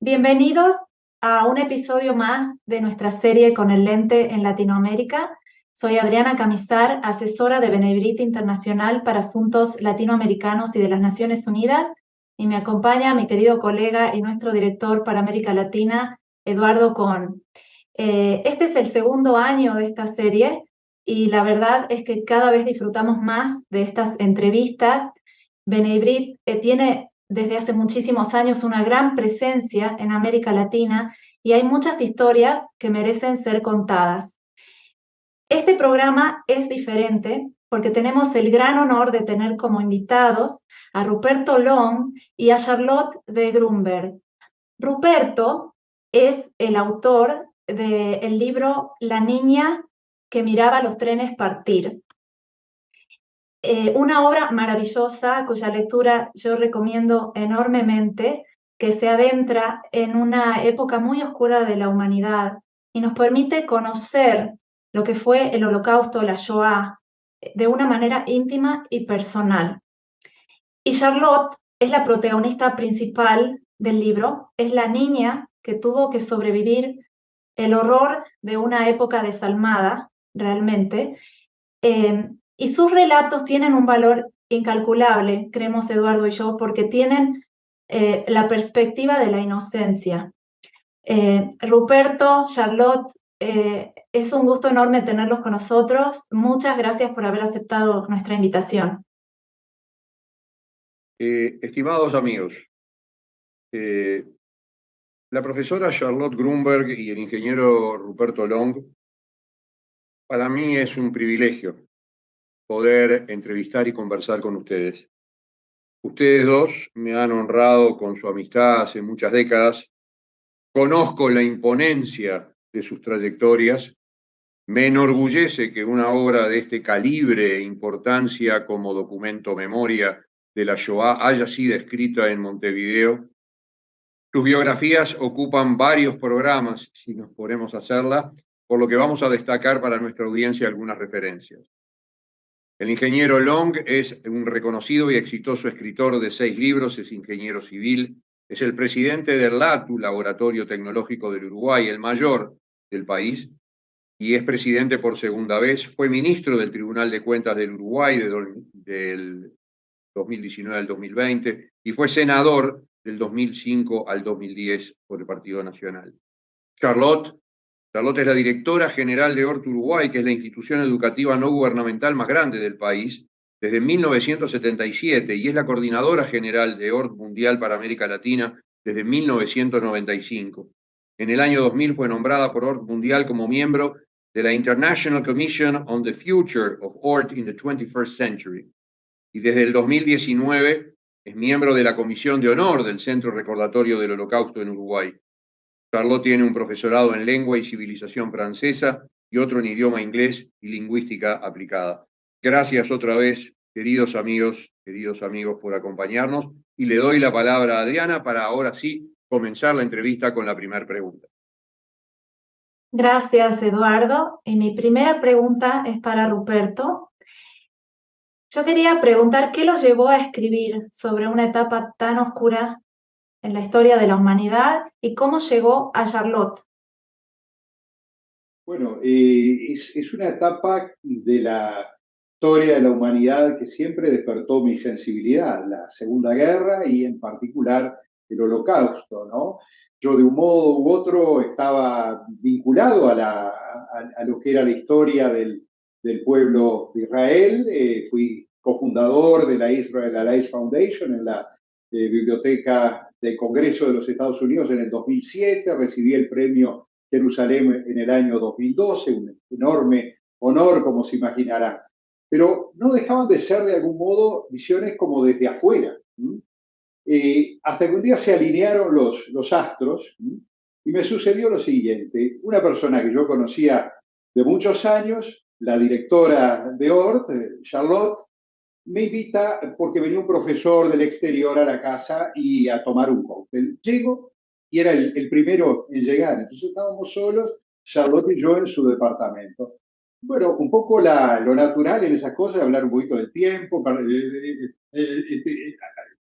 Bienvenidos a un episodio más de nuestra serie Con el Lente en Latinoamérica. Soy Adriana Camisar, asesora de Benebrit Internacional para Asuntos Latinoamericanos y de las Naciones Unidas, y me acompaña mi querido colega y nuestro director para América Latina, Eduardo Kohn. Este es el segundo año de esta serie y la verdad es que cada vez disfrutamos más de estas entrevistas. Benebrit tiene desde hace muchísimos años una gran presencia en América Latina y hay muchas historias que merecen ser contadas. Este programa es diferente porque tenemos el gran honor de tener como invitados a Ruperto Long y a Charlotte de Grunberg. Ruperto es el autor del libro La niña que miraba los trenes partir. Una obra maravillosa cuya lectura yo recomiendo enormemente, que se adentra en una época muy oscura de la humanidad y nos permite conocer lo que fue el Holocausto, la Shoah, de una manera íntima y personal. Y Charlotte es la protagonista principal del libro, es la niña que tuvo que sobrevivir el horror de una época desalmada, realmente, y sus relatos tienen un valor incalculable, creemos Eduardo y yo, porque tienen la perspectiva de la inocencia. Ruperto, Charlotte, es un gusto enorme tenerlos con nosotros. Muchas gracias por haber aceptado nuestra invitación. Estimados amigos, la profesora Charlotte Grunberg y el ingeniero Ruperto Long, para mí es un privilegio poder entrevistar y conversar con ustedes. Ustedes dos me han honrado con su amistad hace muchas décadas. Conozco la imponencia de sus trayectorias. Me enorgullece que una obra de este calibre e importancia como documento memoria de la Shoah haya sido escrita en Montevideo. Sus biografías ocupan varios programas, si nos ponemos a hacerla, por lo que vamos a destacar para nuestra audiencia algunas referencias. El ingeniero Long es un reconocido y exitoso escritor de 6 libros, es ingeniero civil, es el presidente del LATU, Laboratorio Tecnológico del Uruguay, el mayor del país, y es presidente por segunda vez. Fue ministro del Tribunal de Cuentas del Uruguay del 2019 al 2020 y fue senador del 2005 al 2010 por el Partido Nacional. Charlotte es la directora general de ORT Uruguay, que es la institución educativa no gubernamental más grande del país, desde 1977, y es la coordinadora general de ORT Mundial para América Latina desde 1995. En el año 2000 fue nombrada por ORT Mundial como miembro de la International Commission on the Future of ORT in the 21st Century. Y desde el 2019 es miembro de la Comisión de Honor del Centro Recordatorio del Holocausto en Uruguay. Charlotte tiene un profesorado en Lengua y Civilización Francesa y otro en idioma inglés y lingüística aplicada. Gracias otra vez, queridos amigos, por acompañarnos, y le doy la palabra a Adriana para ahora sí comenzar la entrevista con la primera pregunta. Gracias, Eduardo. Y mi primera pregunta es para Ruperto. Yo quería preguntar qué lo llevó a escribir sobre una etapa tan oscura en la historia de la humanidad y cómo llegó a Charlotte. Bueno, es una etapa de la historia de la humanidad que siempre despertó mi sensibilidad, la Segunda Guerra y en particular el Holocausto, ¿no? Yo de un modo u otro estaba vinculado a lo que era la historia del pueblo de Israel. Fui cofundador de la Israel Allies Foundation en la Biblioteca del Congreso de los Estados Unidos en el 2007, recibí el premio Jerusalén en el año 2012, un enorme honor, como se imaginarán. Pero no dejaban de ser, de algún modo, visiones como desde afuera. Hasta que un día se alinearon los astros, y me sucedió lo siguiente. Una persona que yo conocía de muchos años, la directora de ORT, Charlotte, me invita porque venía un profesor del exterior a la casa y a tomar un cóctel. Llego y era el primero en llegar. Entonces estábamos solos, Charlotte y yo en su departamento. Bueno, un poco lo natural en esas cosas, hablar un poquito del tiempo,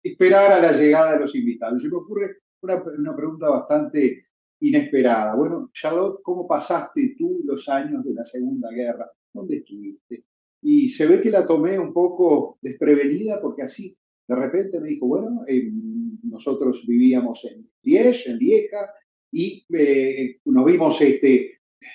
esperar a la llegada de los invitados. Se me ocurre una pregunta bastante inesperada. Bueno, Charlotte, ¿cómo pasaste tú los años de la Segunda Guerra? ¿Dónde estuviste? Y se ve que la tomé un poco desprevenida porque así de repente me dijo, bueno, nosotros vivíamos en Liege, en Lieja, y nos vimos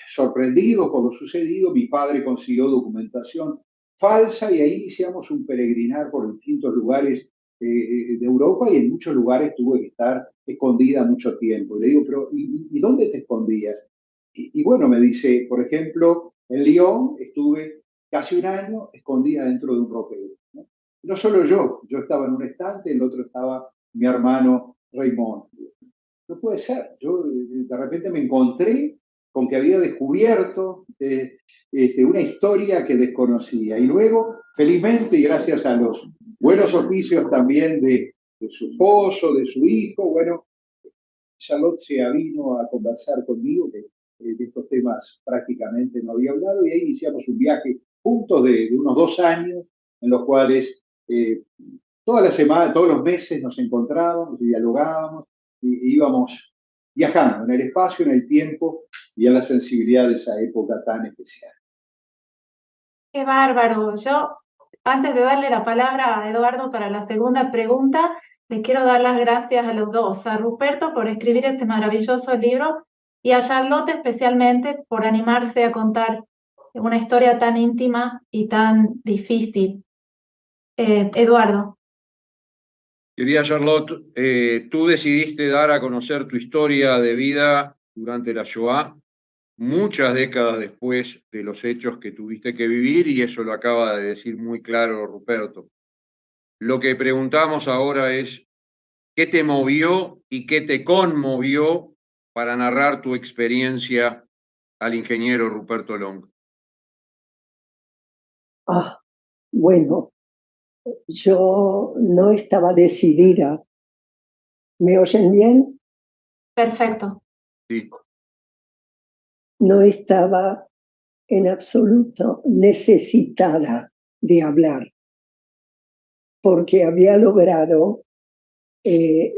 sorprendidos por lo sucedido. Mi padre consiguió documentación falsa y ahí iniciamos un peregrinar por distintos lugares de Europa y en muchos lugares tuve que estar escondida mucho tiempo. Y le digo, pero ¿y dónde te escondías? Y bueno, me dice, por ejemplo, en Lyon estuve casi un año escondida dentro de un ropero. No, no solo yo estaba en un estante, el otro estaba mi hermano Raymond. No puede ser, yo de repente me encontré con que había descubierto una historia que desconocía. Y luego, felizmente, y gracias a los buenos oficios también de su esposo, de su hijo, bueno, Charlotte se avino a conversar conmigo, que de estos temas prácticamente no había hablado, y ahí iniciamos un viaje juntos de unos 2 años, en los cuales toda la semana, todos los meses nos encontrábamos y dialogábamos, y íbamos viajando en el espacio, en el tiempo y en la sensibilidad de esa época tan especial. Qué bárbaro. Yo, antes de darle la palabra a Eduardo para la segunda pregunta, les quiero dar las gracias a los dos, a Ruperto por escribir ese maravilloso libro y a Charlotte especialmente por animarse a contar una historia tan íntima y tan difícil. Eduardo. Querida Charlotte, tú decidiste dar a conocer tu historia de vida durante la Shoah, muchas décadas después de los hechos que tuviste que vivir, y eso lo acaba de decir muy claro Ruperto. Lo que preguntamos ahora es, ¿qué te movió y qué te conmovió para narrar tu experiencia al ingeniero Ruperto Long? Bueno, yo no estaba decidida. ¿Me oyen bien? Perfecto. Sí. No estaba en absoluto necesitada de hablar, porque había logrado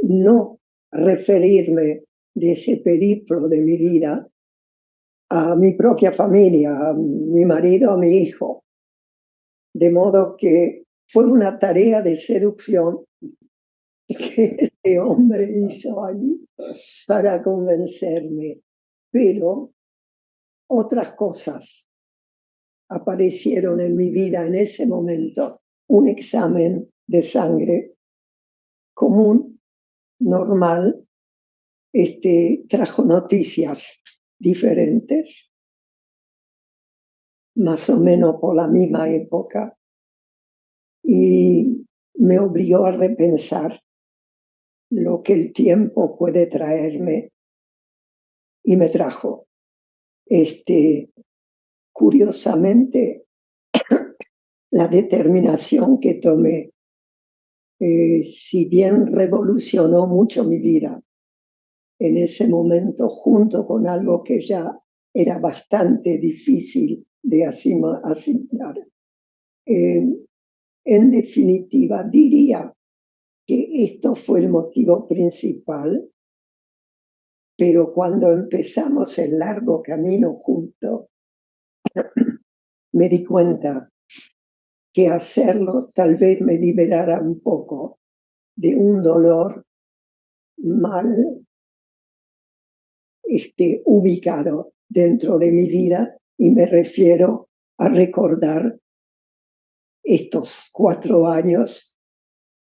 no referirme de ese periplo de mi vida a mi propia familia, a mi marido, a mi hijo. De modo que fue una tarea de seducción que este hombre hizo allí para convencerme. Pero otras cosas aparecieron en mi vida en ese momento. Un examen de sangre común, normal, trajo noticias diferentes, más o menos por la misma época, y me obligó a repensar lo que el tiempo puede traerme, y me trajo. Curiosamente, la determinación que tomé, si bien revolucionó mucho mi vida en ese momento, junto con algo que ya era bastante difícil de asimilar. En definitiva, diría que esto fue el motivo principal, pero cuando empezamos el largo camino juntos, me di cuenta que hacerlo tal vez me liberara un poco de un dolor mal ubicado dentro de mi vida, y me refiero a recordar estos 4 años.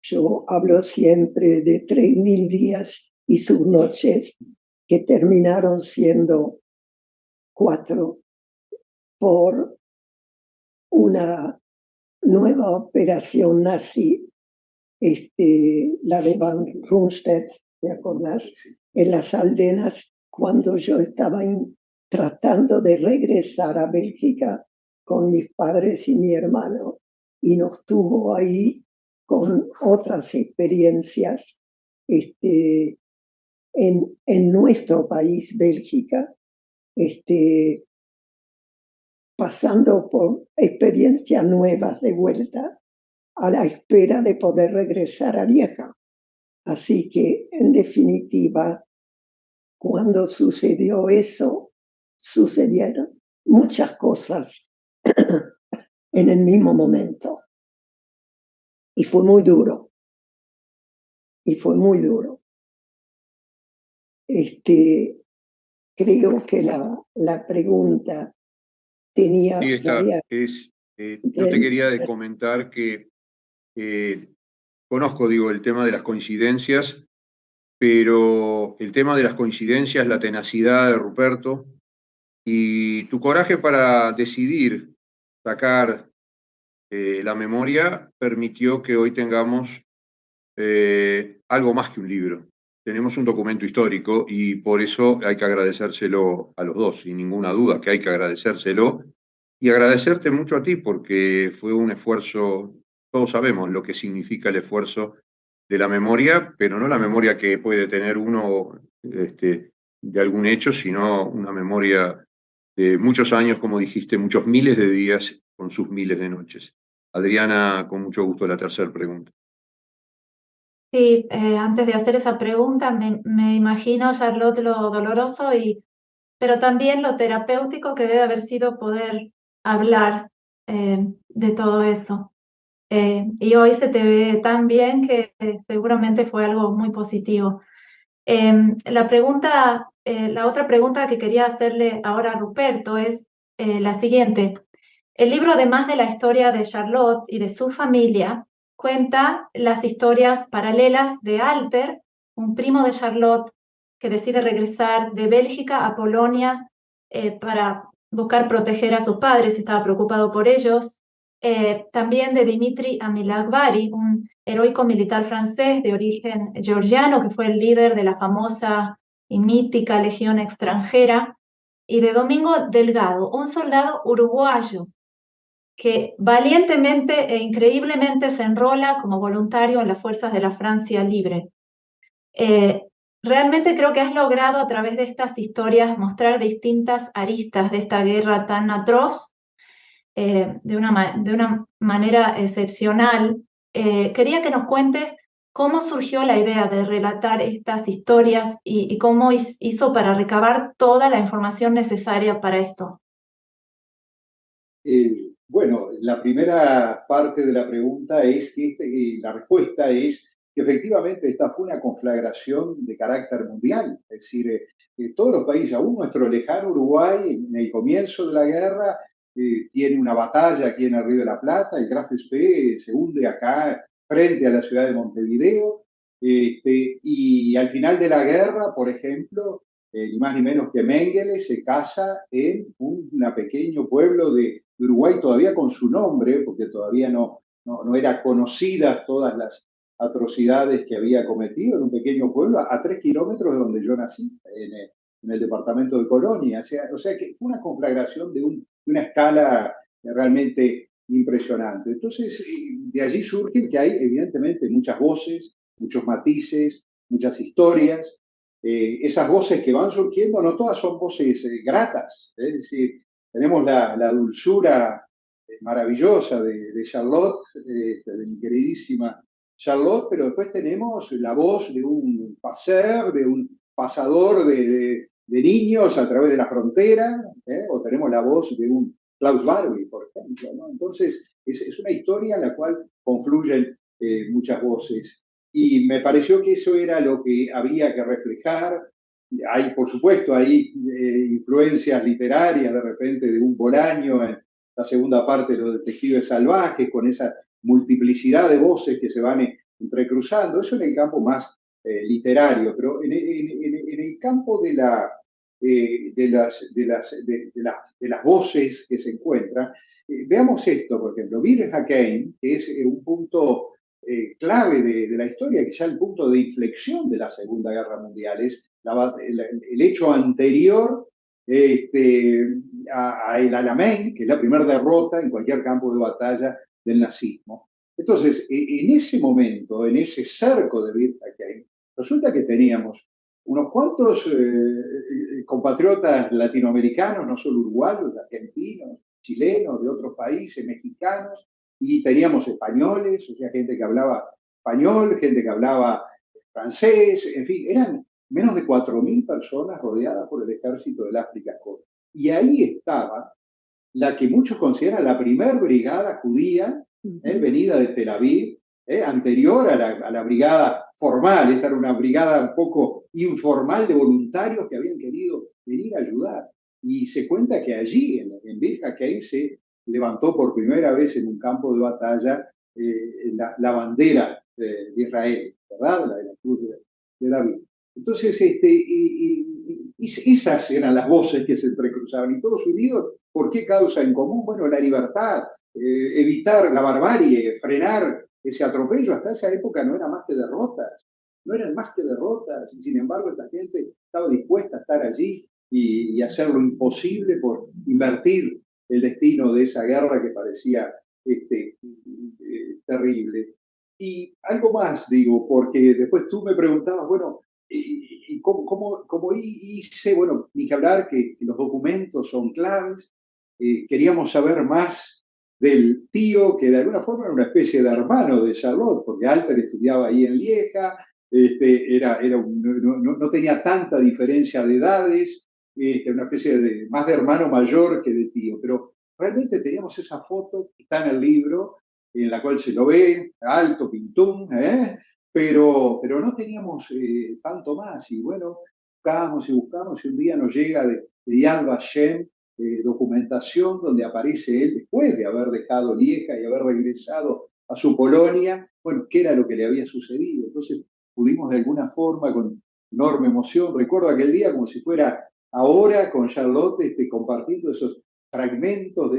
Yo hablo siempre de 3.000 días y sus noches, que terminaron siendo 4 por una nueva operación nazi, la de Van Rundstedt, ¿te acordás? En las Ardenas, cuando yo estaba tratando de regresar a Bélgica con mis padres y mi hermano, y nos tuvo ahí con otras experiencias en nuestro país, Bélgica, pasando por experiencias nuevas de vuelta, a la espera de poder regresar a Lieja. Así que, en definitiva, cuando sucedió eso, sucedieron muchas cosas en el mismo momento. Y fue muy duro. Y fue muy duro. Creo que la pregunta tenía Sí, varias. yo te quería comentar que conozco, digo, el tema de las coincidencias, pero el tema de las coincidencias, la tenacidad de Ruperto y tu coraje para decidir sacar la memoria permitió que hoy tengamos algo más que un libro. Tenemos un documento histórico y por eso hay que agradecérselo a los dos, sin ninguna duda que hay que agradecérselo y agradecerte mucho a ti porque fue un esfuerzo, todos sabemos lo que significa el esfuerzo de la memoria, pero no la memoria que puede tener uno de algún hecho, sino una memoria de muchos años, como dijiste, muchos miles de días con sus miles de noches. Adriana, con mucho gusto, la tercera pregunta. Sí, antes de hacer esa pregunta, me imagino, Charlotte, lo doloroso pero también lo terapéutico que debe haber sido poder hablar de todo eso. Y hoy se te ve tan bien que seguramente fue algo muy positivo. La otra pregunta que quería hacerle ahora a Ruperto es la siguiente. El libro, además de la historia de Charlotte y de su familia, cuenta las historias paralelas de Alter, un primo de Charlotte que decide regresar de Bélgica a Polonia para buscar proteger a sus padres, estaba preocupado por ellos. También de Dimitri Amilagvari, un heroico militar francés de origen georgiano que fue el líder de la famosa y mítica Legión extranjera, y de Domingo Delgado, un soldado uruguayo que valientemente e increíblemente se enrola como voluntario en las fuerzas de la Francia libre. Realmente creo que has logrado a través de estas historias mostrar distintas aristas de esta guerra tan atroz de una manera excepcional. Quería que nos cuentes cómo surgió la idea de relatar estas historias y cómo hizo para recabar toda la información necesaria para esto. Bueno, la primera parte de la pregunta es que la respuesta es que efectivamente esta fue una conflagración de carácter mundial. Es decir, todos los países, aún nuestro lejano Uruguay, en el comienzo de la guerra, tiene una batalla aquí en el Río de la Plata, el Graf Spee se hunde acá frente a la ciudad de Montevideo, y al final de la guerra, por ejemplo, ni más ni menos que Mengele se casa en un pequeño pueblo de Uruguay, todavía con su nombre, porque todavía no eran conocidas todas las atrocidades que había cometido, en un pequeño pueblo a 3 kilómetros de donde yo nací, en el departamento de Colonia. O sea que fue una conflagración de una escala realmente impresionante. Entonces, de allí surgen que hay evidentemente muchas voces, muchos matices, muchas historias. Esas voces que van surgiendo, no todas son voces gratas, es decir, tenemos la dulzura maravillosa de Charlotte, de mi queridísima Charlotte, pero después tenemos la voz de un paseur, de un pasador de niños a través de la frontera, o tenemos la voz de un Klaus Barbie, por ejemplo, ¿no? Entonces, es una historia en la cual confluyen muchas voces. Y me pareció que eso era lo que había que reflejar. Hay, por supuesto, hay influencias literarias de repente de un Bolaño en la segunda parte de Los Detectives Salvajes, con esa multiplicidad de voces que se van entrecruzando. Eso en el campo más literario, pero en el campo de las voces que se encuentran, veamos esto, por ejemplo, Bir Hakeim, que es un punto clave de la historia, quizá el punto de inflexión de la Segunda Guerra Mundial, es el hecho anterior a el Alamein, que es la primera derrota en cualquier campo de batalla del nazismo. Entonces, en ese momento, en ese cerco de Bir Hakeim, resulta que teníamos unos cuantos compatriotas latinoamericanos, no solo uruguayos, argentinos, chilenos, de otros países, mexicanos, y teníamos españoles, o sea, gente que hablaba español, gente que hablaba francés, en fin, eran menos de 4.000 personas rodeadas por el ejército del África Corps. Y ahí estaba la que muchos consideran la primer brigada judía, venida de Tel Aviv, anterior a la brigada formal. Esta era una brigada un poco informal de voluntarios que habían querido venir a ayudar. Y se cuenta que allí, en Bir Hakeim, se levantó por primera vez en un campo de batalla la bandera de Israel, ¿verdad? La de la cruz de David. Entonces, esas eran las voces que se entrecruzaban. Y todos unidos, ¿por qué causa en común? Bueno, la libertad, evitar la barbarie, frenar ese atropello. Hasta esa época no eran más que derrotas, no eran más que derrotas. Y sin embargo, esta gente estaba dispuesta a estar allí y hacer lo imposible por invertir el destino de esa guerra que parecía terrible. Y algo más, digo, porque después tú me preguntabas, bueno, ¿y cómo hice? Bueno, ni que hablar que los documentos son claves. Queríamos saber más del tío, que de alguna forma era una especie de hermano de Charlotte, porque Alter estudiaba ahí en Lieja, no tenía tanta diferencia de edades, una especie más de hermano mayor que de tío, pero realmente teníamos esa foto que está en el libro, en la cual se lo ve, alto, pintún, pero no teníamos tanto más. Y bueno, buscamos y buscamos, y un día nos llega de Yad Vashem documentación donde aparece él después de haber dejado Lieja y haber regresado a su Polonia, bueno, qué era lo que le había sucedido. Entonces pudimos de alguna forma, con enorme emoción, recuerdo aquel día como si fuera ahora con Charlotte, compartiendo esos fragmentos de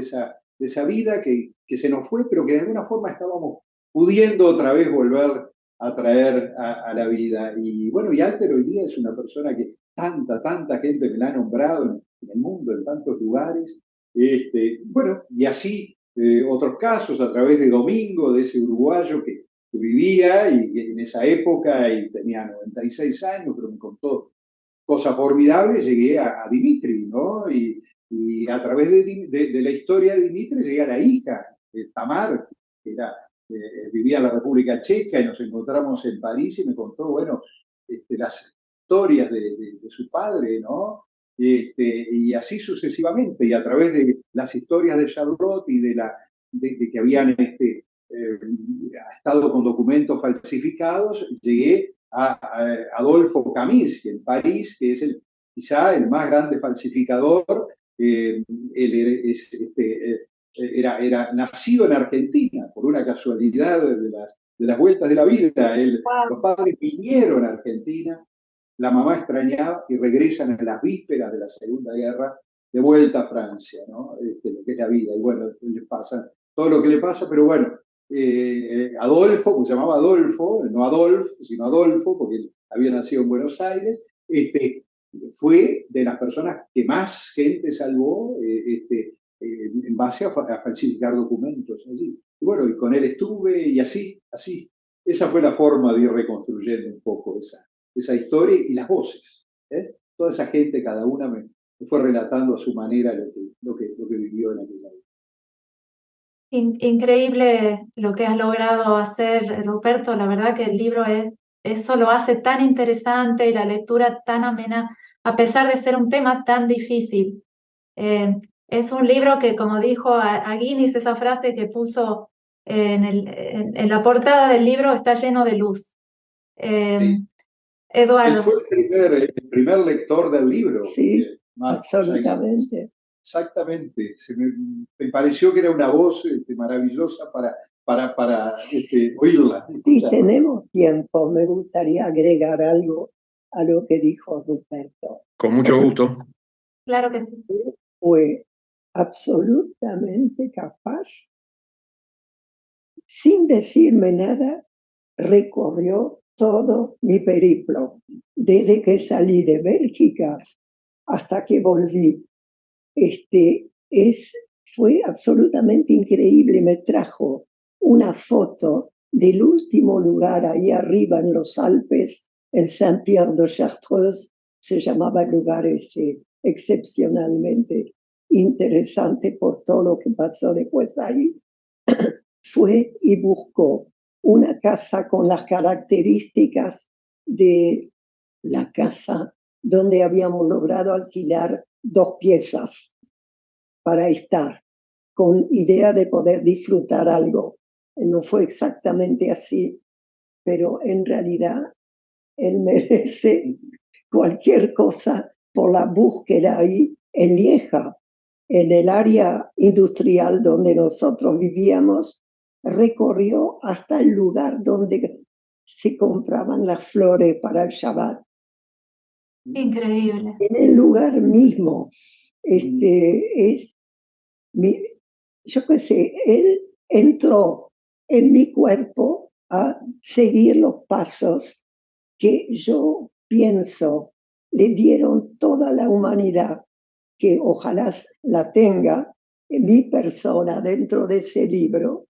esa vida que se nos fue, pero que de alguna forma estábamos pudiendo otra vez volver a traer a la vida. Y bueno, y Alter hoy día es una persona que tanta gente me la ha nombrado en el mundo, en tantos lugares. Bueno, y así otros casos a través de Domingo, de ese uruguayo que vivía y en esa época y tenía 96 años, pero me contó cosas formidables. Llegué a Dimitri, ¿no? Y a través de la historia de Dimitri llegué a la hija, Tamar, que vivía en la República Checa, y nos encontramos en París y me contó, bueno, las historias de su padre, ¿no? Y así sucesivamente, y a través de las historias de Charlotte y de que habían estado con documentos falsificados, llegué a Adolfo Camus, en París, que es quizá el más grande falsificador. Él era nacido en Argentina, por una casualidad de las vueltas de la vida. Los padres vinieron a Argentina, la mamá extrañaba y regresan en las vísperas de la Segunda Guerra de vuelta a Francia, ¿no? Lo que es la vida. Y bueno, les pasa todo lo que le pasa, pero bueno, Adolfo, pues se llamaba Adolfo, no Adolf, sino Adolfo, porque él había nacido en Buenos Aires, fue de las personas que más gente salvó en base a falsificar documentos allí. Y bueno, y con él estuve y así. Esa fue la forma de ir reconstruyendo un poco esa historia y las voces. Toda esa gente, cada una me fue relatando a su manera lo que vivió en aquella época. Increíble lo que has logrado hacer, Ruperto. La verdad que el libro eso lo hace tan interesante y la lectura tan amena, a pesar de ser un tema tan difícil. Es un libro que, como dijo a Guinness, esa frase que puso en la portada del libro, está lleno de luz. Sí. Eduardo. Él fue el primer lector del libro. Sí, absolutamente. Exactamente. Me pareció que era una voz maravillosa para oírla. Si tenemos tiempo, me gustaría agregar algo a lo que dijo Ruperto. Con mucho gusto. Claro que sí. Fue absolutamente capaz, sin decirme nada, recorrió todo mi periplo, desde que salí de Bélgica hasta que volví. Fue absolutamente increíble. Me trajo una foto del último lugar ahí arriba en los Alpes, en Saint-Pierre de Chartreuse. Se llamaba el lugar ese, excepcionalmente interesante por todo lo que pasó después ahí. Fue y buscó una casa con las características de la casa donde habíamos logrado alquilar 2 piezas para estar, con idea de poder disfrutar algo. No fue exactamente así, pero en realidad él merece cualquier cosa por la búsqueda ahí en Lieja, en el área industrial donde nosotros vivíamos. Recorrió hasta el lugar donde se compraban las flores para el Shabbat. Increíble. En el lugar mismo. Yo qué sé, él entró en mi cuerpo a seguir los pasos que yo pienso le dieron toda la humanidad, que ojalá la tenga en mi persona dentro de ese libro,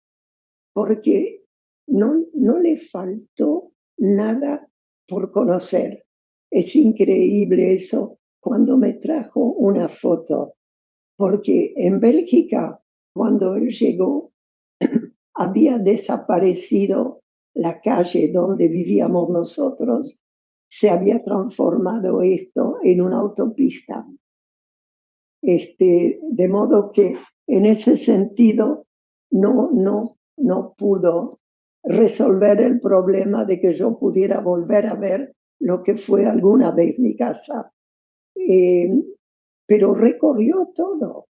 porque no le faltó nada por conocer. Es increíble eso cuando me trajo una foto, porque en Bélgica, cuando él llegó, había desaparecido la calle donde vivíamos nosotros, se había transformado esto en una autopista. De modo que en ese sentido no pudo resolver el problema de que yo pudiera volver a ver lo que fue alguna vez mi casa. Pero recorrió todo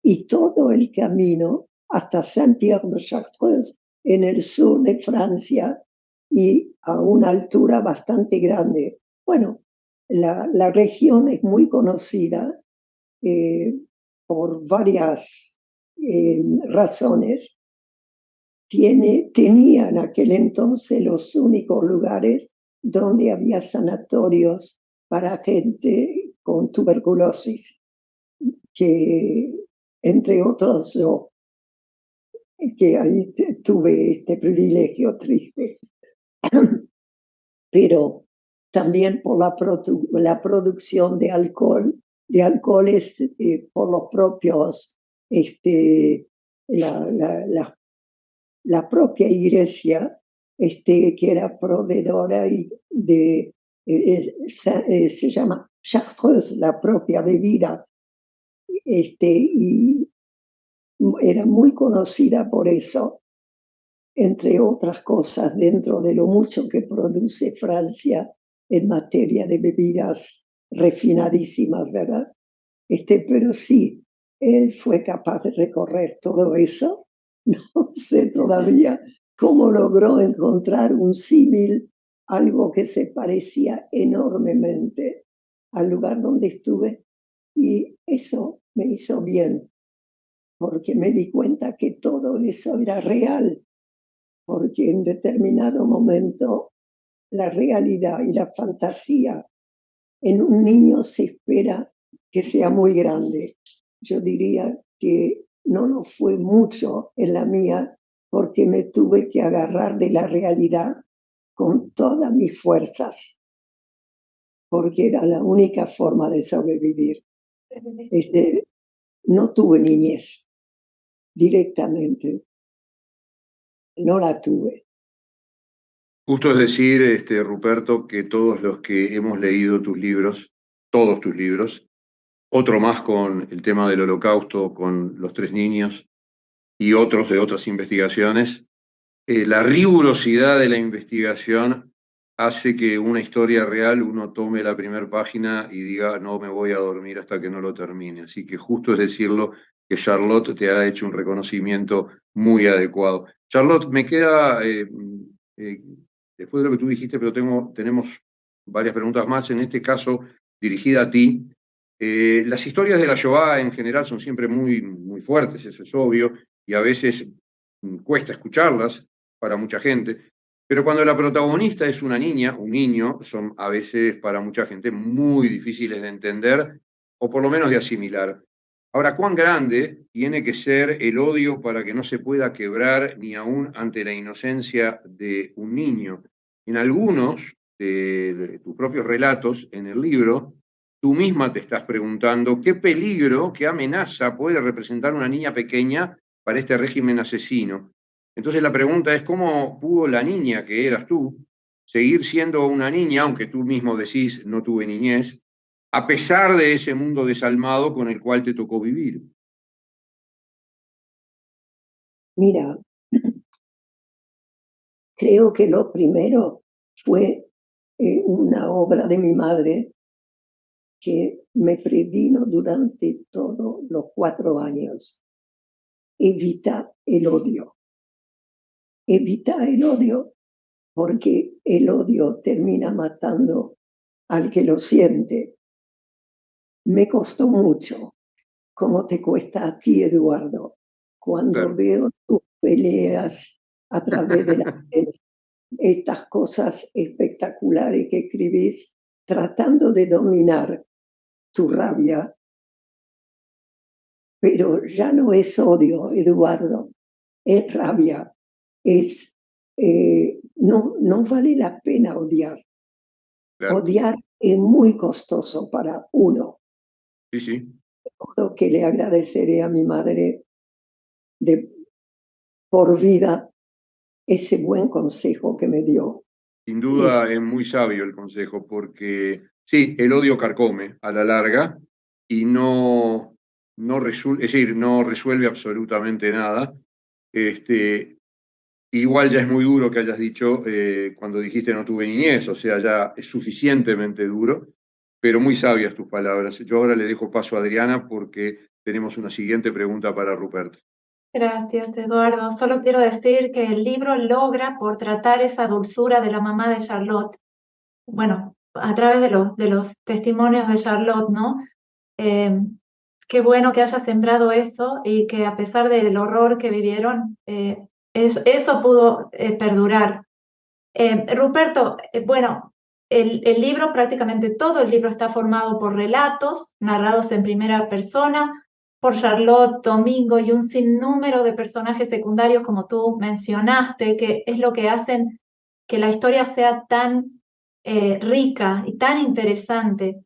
y todo el camino hasta Saint-Pierre-de-Chartreuse, en el sur de Francia y a una altura bastante grande. Bueno, la región es muy conocida por varias razones. Tenía en aquel entonces los únicos lugares donde había sanatorios para gente con tuberculosis, que entre otros yo, que ahí tuve este privilegio triste, pero también por la producción de alcoholes por los propios, la propia iglesia, que era proveedora se llama Chartreuse, la propia bebida, y era muy conocida por eso, entre otras cosas, dentro de lo mucho que produce Francia en materia de bebidas refinadísimas, ¿verdad? Pero sí, él fue capaz de recorrer todo eso. No sé todavía cómo logró encontrar un símil, algo que se parecía enormemente al lugar donde estuve, y eso me hizo bien, porque me di cuenta que todo eso era real, porque en determinado momento la realidad y la fantasía en un niño se espera que sea muy grande. Yo diría que no lo fue mucho en la mía, porque me tuve que agarrar de la realidad con todas mis fuerzas, porque era la única forma de sobrevivir. No tuve niñez directamente, no la tuve. Justo es decir, Ruperto, que todos los que hemos leído tus libros, todos tus libros, otro más con el tema del Holocausto, con los 3 niños y otros de otras investigaciones, la rigurosidad de la investigación hace que una historia real uno tome la primera página y diga no me voy a dormir hasta que no lo termine. Así que justo es decirlo que Charlotte te ha hecho un reconocimiento muy adecuado. Charlotte, me queda, después de lo que tú dijiste, pero tenemos varias preguntas más, en este caso dirigida a ti. Las historias de la Shoah en general son siempre muy, muy fuertes, eso es obvio, y a veces cuesta escucharlas para mucha gente, pero cuando la protagonista es una niña, un niño, son a veces para mucha gente muy difíciles de entender o por lo menos de asimilar. Ahora, ¿cuán grande tiene que ser el odio para que no se pueda quebrar ni aún ante la inocencia de un niño? En algunos de tus propios relatos en el libro, tú misma te estás preguntando qué peligro, qué amenaza puede representar una niña pequeña para este régimen asesino. Entonces la pregunta es, ¿cómo pudo la niña que eras tú seguir siendo una niña, aunque tú mismo decís no tuve niñez, a pesar de ese mundo desalmado con el cual te tocó vivir? Mira, creo que lo primero fue una obra de mi madre que me previno durante todos los 4 años. Evita el odio. Evita el odio porque el odio termina matando al que lo siente. Me costó mucho, como te cuesta a ti, Eduardo, cuando Claro. veo tus peleas a través de estas cosas espectaculares que escribís, tratando de dominar tu rabia. Pero ya no es odio, Eduardo, es rabia. No vale la pena odiar. Claro. Odiar es muy costoso para uno. Sí, sí. Lo que le agradeceré a mi madre por vida ese buen consejo que me dio. Sin duda es muy sabio el consejo, porque sí, el odio carcome a la larga y es decir, no resuelve absolutamente nada. Igual ya es muy duro que hayas dicho cuando dijiste no tuve niñez, o sea, ya es suficientemente duro, pero muy sabias tus palabras. Yo ahora le dejo paso a Adriana porque tenemos una siguiente pregunta para Ruperto. Gracias, Eduardo. Solo quiero decir que el libro logra por tratar esa dulzura de la mamá de Charlotte. Bueno, a través de los testimonios de Charlotte, ¿no? Eh, Qué bueno que haya sembrado eso y que a pesar del horror que vivieron, eso pudo perdurar. Ruperto, bueno, el libro, prácticamente todo el libro está formado por relatos narrados en primera persona por Charlotte, Domingo y un sinnúmero de personajes secundarios, como tú mencionaste, que es lo que hacen que la historia sea tan rica y tan interesante.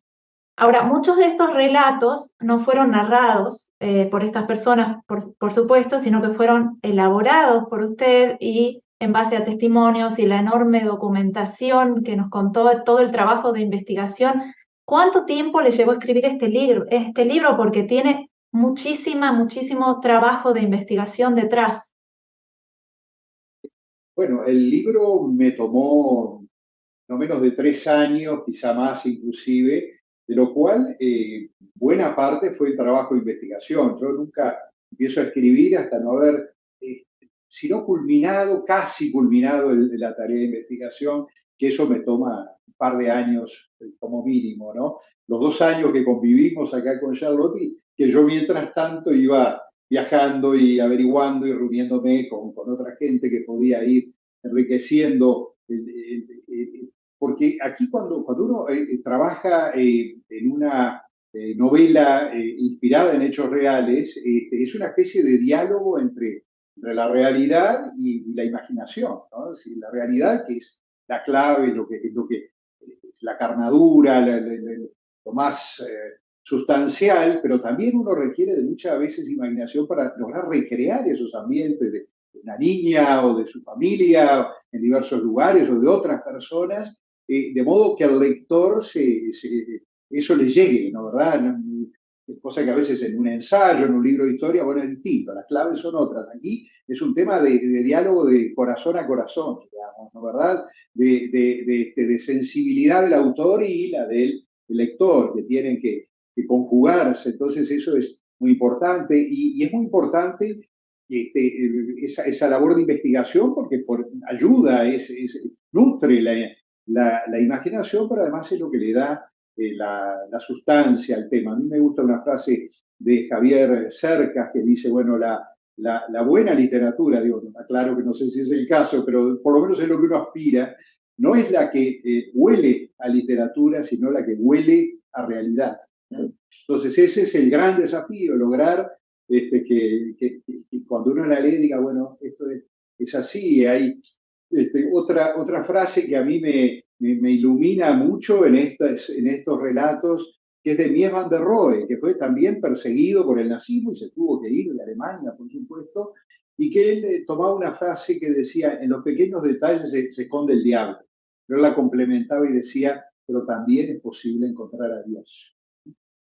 Ahora, muchos de estos relatos no fueron narrados por estas personas, por supuesto, sino que fueron elaborados por usted y en base a testimonios y la enorme documentación que nos contó todo el trabajo de investigación. ¿Cuánto tiempo le llevó a escribir este libro? Este libro porque tiene muchísimo trabajo de investigación detrás. Bueno, el libro me tomó no menos de 3 años, quizá más inclusive, de lo cual buena parte fue el trabajo de investigación. Yo nunca empiezo a escribir hasta no haber, si no culminado, casi culminado la tarea de investigación, que eso me toma un par de años como mínimo, ¿no? Los 2 años que convivimos acá con Charlotte, que yo mientras tanto iba viajando y averiguando y reuniéndome con otra gente que podía ir enriqueciendo porque aquí cuando uno trabaja en una novela inspirada en hechos reales, es una especie de diálogo entre la realidad y la imaginación, ¿no? Es decir, la realidad que es la clave, lo que es la carnadura, lo más sustancial, pero también uno requiere de muchas veces imaginación para lograr recrear esos ambientes de una niña o de su familia en diversos lugares o de otras personas, de modo que al lector eso le llegue, ¿no? ¿Verdad? Cosa que a veces en un ensayo, en un libro de historia, bueno, es distinto, las claves son otras. Aquí es un tema de diálogo de corazón a corazón, digamos, ¿no? ¿Verdad? De sensibilidad del autor y la del lector, que tienen que conjugarse. Entonces eso es muy importante y es muy importante esa labor de investigación porque ayuda, nutre la imaginación, pero además es lo que le da la sustancia al tema. A mí me gusta una frase de Javier Cercas que dice, bueno, la buena literatura, digo, claro que no sé si es el caso, pero por lo menos es lo que uno aspira, no es la que huele a literatura, sino la que huele a realidad. Entonces ese es el gran desafío, lograr que cuando uno la lee diga, bueno, esto es así. Hay otra frase que a mí me ilumina mucho en estos relatos, que es de Mies van der Rohe, que fue también perseguido por el nazismo y se tuvo que ir de Alemania, por supuesto, y que él tomaba una frase que decía, en los pequeños detalles se esconde el diablo. pero él la complementaba y decía, pero también es posible encontrar a Dios.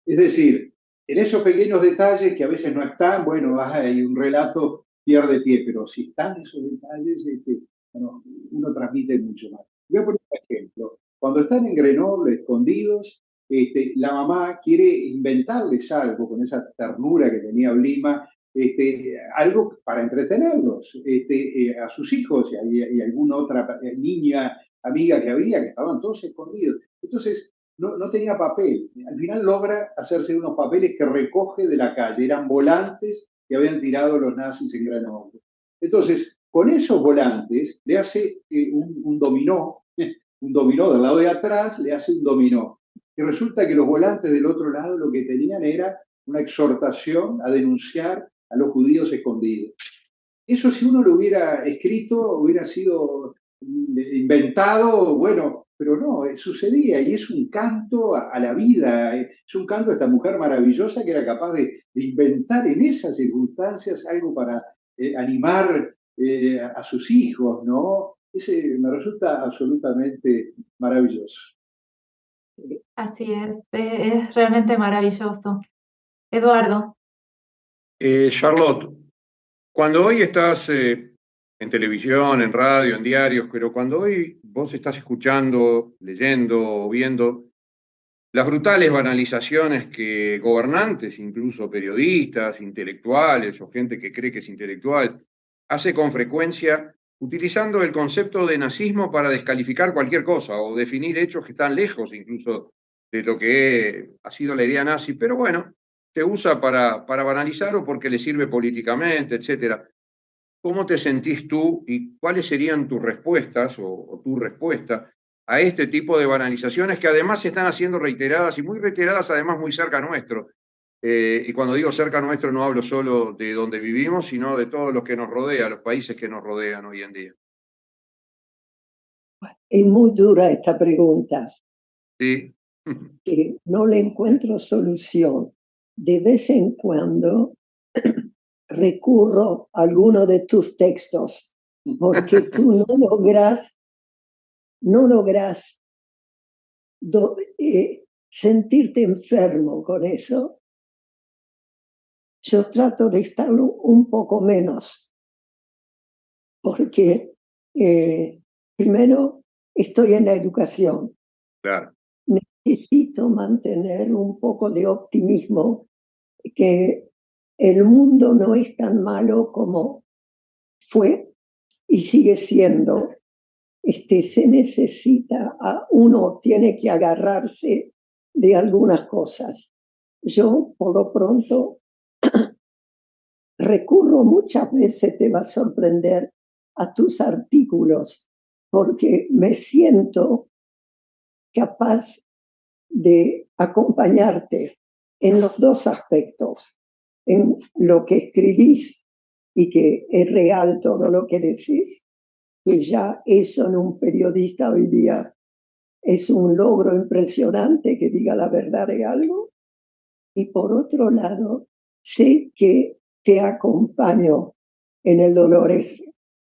Es decir, en esos pequeños detalles que a veces no están, bueno, hay un relato pierde pie, pero si están esos detalles, bueno, uno transmite mucho más. Voy a poner un ejemplo. Cuando están en Grenoble, escondidos, la mamá quiere inventarles algo con esa ternura que tenía Blima, algo para entretenerlos, a sus hijos y alguna otra niña amiga que había, que estaban todos escondidos. Entonces, no tenía papel. Al final logra hacerse unos papeles que recoge de la calle. Eran volantes que habían tirado los nazis en Grenoble. Entonces, con esos volantes le hace un dominó, un dominó del lado de atrás, le hace un dominó. Y resulta que los volantes del otro lado lo que tenían era una exhortación a denunciar a los judíos escondidos. Eso, si uno lo hubiera escrito, hubiera sido inventado, bueno, pero no, sucedía, y es un canto a la vida, es un canto a esta mujer maravillosa que era capaz de inventar en esas circunstancias algo para animar a sus hijos, ¿no? Ese me resulta absolutamente maravilloso. Así es realmente maravilloso. Eduardo. Charlotte, cuando hoy estás en televisión, en radio, en diarios, pero cuando hoy vos estás escuchando, leyendo o viendo las brutales banalizaciones que gobernantes, incluso periodistas, intelectuales o gente que cree que es intelectual, hace con frecuencia utilizando el concepto de nazismo para descalificar cualquier cosa o definir hechos que están lejos incluso de lo que ha sido la idea nazi, pero bueno, se usa para banalizar o porque le sirve políticamente, etcétera. ¿Cómo te sentís tú y cuáles serían tus respuestas o tu respuesta a este tipo de banalizaciones que además se están haciendo reiteradas y muy reiteradas, además muy cerca nuestro? Y cuando digo cerca nuestro no hablo solo de donde vivimos, sino de todos los que nos rodean, los países que nos rodean hoy en día. Es muy dura esta pregunta. Sí. Que no le encuentro solución. De vez en cuando recurro a alguno de tus textos, porque tú no logras sentirte enfermo con eso. Yo trato de estar un poco menos, porque primero estoy en la educación. Claro. Necesito mantener un poco de optimismo, que el mundo no es tan malo como fue y sigue siendo. Se necesita, uno tiene que agarrarse de algunas cosas. Yo, por lo pronto, recurro muchas veces, te va a sorprender, a tus artículos, porque me siento capaz de acompañarte en los dos aspectos, en lo que escribís y que es real todo lo que decís, que ya eso en un periodista hoy día es un logro impresionante que diga la verdad de algo, y por otro lado, sé que te acompaño en el dolor ese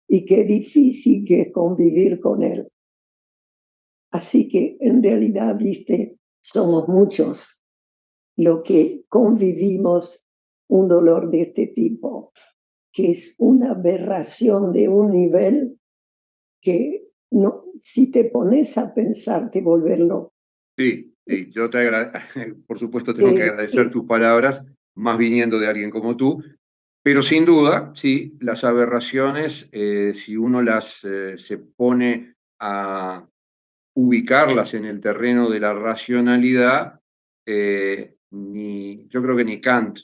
y qué difícil que es convivir con él. Así que en realidad, viste, somos muchos lo que convivimos un dolor de este tipo, que es una aberración de un nivel que no, si te pones a pensar te vuelves loco. Sí, sí, yo por supuesto tengo que agradecer tus palabras, más viniendo de alguien como tú, pero sin duda, sí, las aberraciones, si uno se pone a ubicarlas en el terreno de la racionalidad, yo creo que ni Kant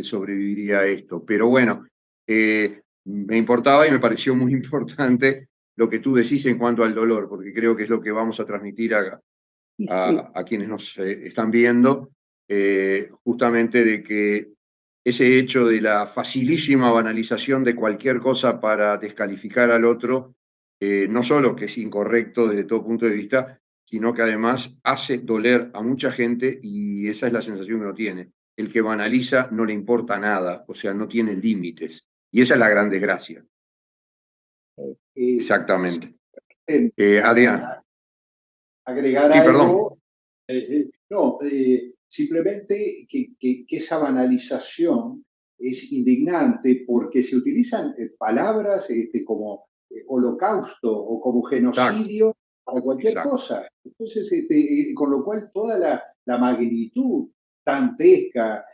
sobreviviría a esto. Pero bueno, me importaba y me pareció muy importante lo que tú decís en cuanto al dolor, porque creo que es lo que vamos a transmitir a quienes nos están viendo, justamente de que ese hecho de la facilísima banalización de cualquier cosa para descalificar al otro, no solo que es incorrecto desde todo punto de vista, sino que además hace doler a mucha gente y esa es la sensación que uno tiene. El que banaliza no le importa nada, o sea, no tiene límites. Y esa es la gran desgracia. Exactamente. Adrián. agregar Sí, perdón. algo. No, simplemente que esa banalización es indignante porque se utilizan palabras como holocausto o como Exacto, genocidio para cualquier exacto. cosa. Entonces, con lo cual toda la magnitud dantesca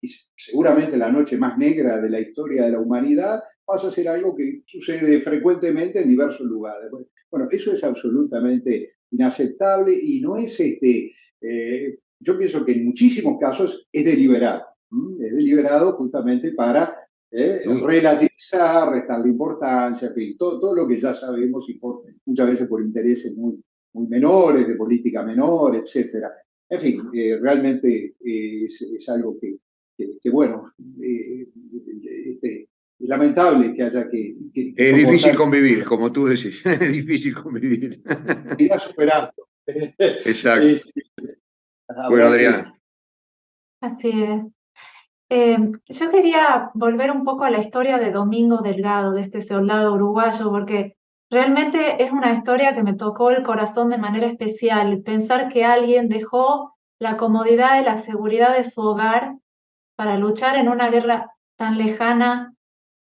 y seguramente la noche más negra de la historia de la humanidad pasa a ser algo que sucede frecuentemente en diversos lugares. Bueno, eso es absolutamente inaceptable y no es yo pienso que en muchísimos casos es deliberado. Es deliberado justamente para Duda. relativizar, restarle importancia, en fin, todo lo que ya sabemos y muchas veces por intereses muy menores, de política menor, etcétera. En fin, realmente es algo que bueno, es lamentable que haya que Es difícil soportar, convivir, como tú decís. Es difícil convivir. irá superando. Exacto. Bueno, Habrá que... Adriana. Así es. Yo quería volver un poco a la historia de Domingo Delgado, de este soldado uruguayo, porque realmente es una historia que me tocó el corazón de manera especial. Pensar que alguien dejó la comodidad y la seguridad de su hogar para luchar en una guerra tan lejana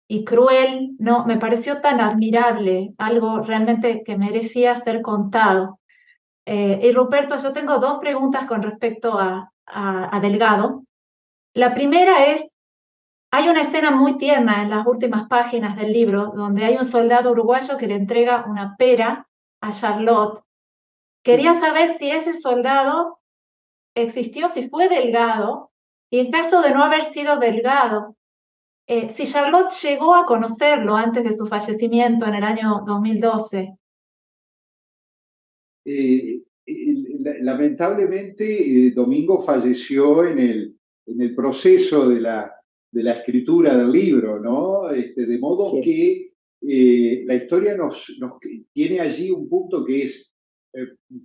y cruel, no, me pareció tan admirable, algo realmente que merecía ser contado. Y Ruperto, yo tengo dos preguntas con respecto a Delgado. La primera es, hay una escena muy tierna en las últimas páginas del libro donde hay un soldado uruguayo que le entrega una pera a Charlotte. Quería saber si ese soldado existió, si fue Delgado, y en caso de no haber sido Delgado, si Charlotte llegó a conocerlo antes de su fallecimiento en el año 2012. Lamentablemente, Domingo falleció en el proceso de la escritura del libro, ¿no? De modo que la historia nos tiene allí un punto que es,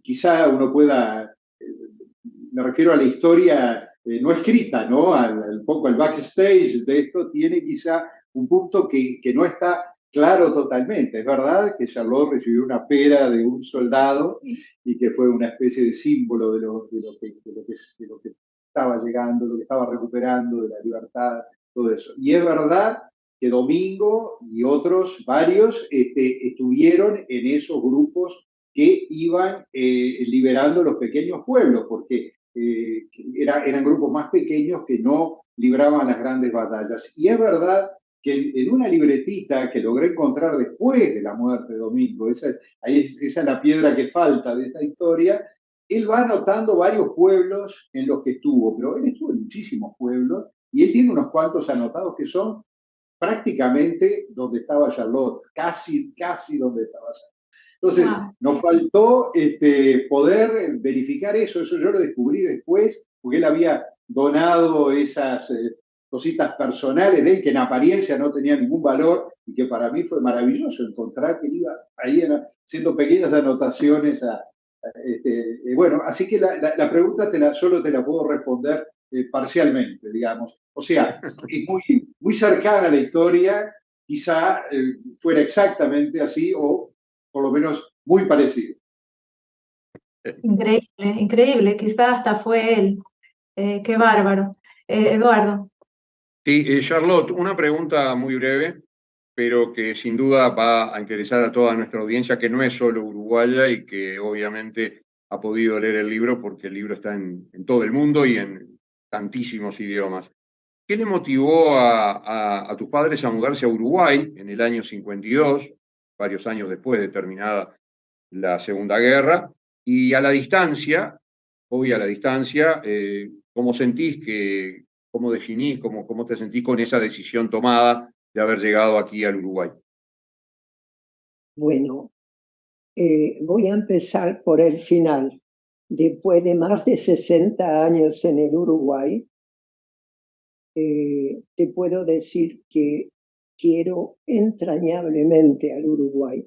quizá uno pueda, me refiero a la historia no escrita, ¿no? Un poco al backstage de esto, tiene quizá un punto que no está claro totalmente. Es verdad que Charlotte recibió una pera de un soldado y que fue una especie de símbolo de lo que estaba llegando, lo que estaba recuperando, de la libertad, todo eso. Y es verdad que Domingo y otros, varios, estuvieron en esos grupos que iban liberando los pequeños pueblos, porque eran grupos más pequeñños que no libraban las grandes batallas. Y es verdad que en una libretita que logré encontrar después de la muerte de Domingo, esa es la piedra que falta de esta historia, él va anotando varios pueblos en los que estuvo, pero él estuvo en muchísimos pueblos y él tiene unos cuantos anotados que son prácticamente donde estaba Charlotte, casi donde estaba Charlotte. Entonces, Wow. nos faltó poder verificar eso yo lo descubrí después, porque él había donado esas cositas personales de él que en apariencia no tenían ningún valor y que para mí fue maravilloso encontrar que iba ahí haciendo pequeñas anotaciones bueno, así que la pregunta solo te la puedo responder parcialmente, digamos. O sea, es muy cercana a la historia, quizá fuera exactamente así o por lo menos muy parecido. Increíble, increíble. Quizás hasta fue él. Qué bárbaro. Eduardo. Sí, Charlotte, una pregunta muy breve, pero que sin duda va a interesar a toda nuestra audiencia, que no es solo uruguaya y que obviamente ha podido leer el libro porque el libro está en todo el mundo y en tantísimos idiomas. ¿Qué le motivó a tus padres a mudarse a Uruguay en el año 52, varios años después de terminada la Segunda Guerra? Y a la distancia, hoy a la distancia, ¿cómo sentís cómo definís, cómo te sentís con esa decisión tomada de haber llegado aquí al Uruguay? Bueno, voy a empezar por el final. Después de más de 60 años en el Uruguay, te puedo decir que quiero entrañablemente al Uruguay.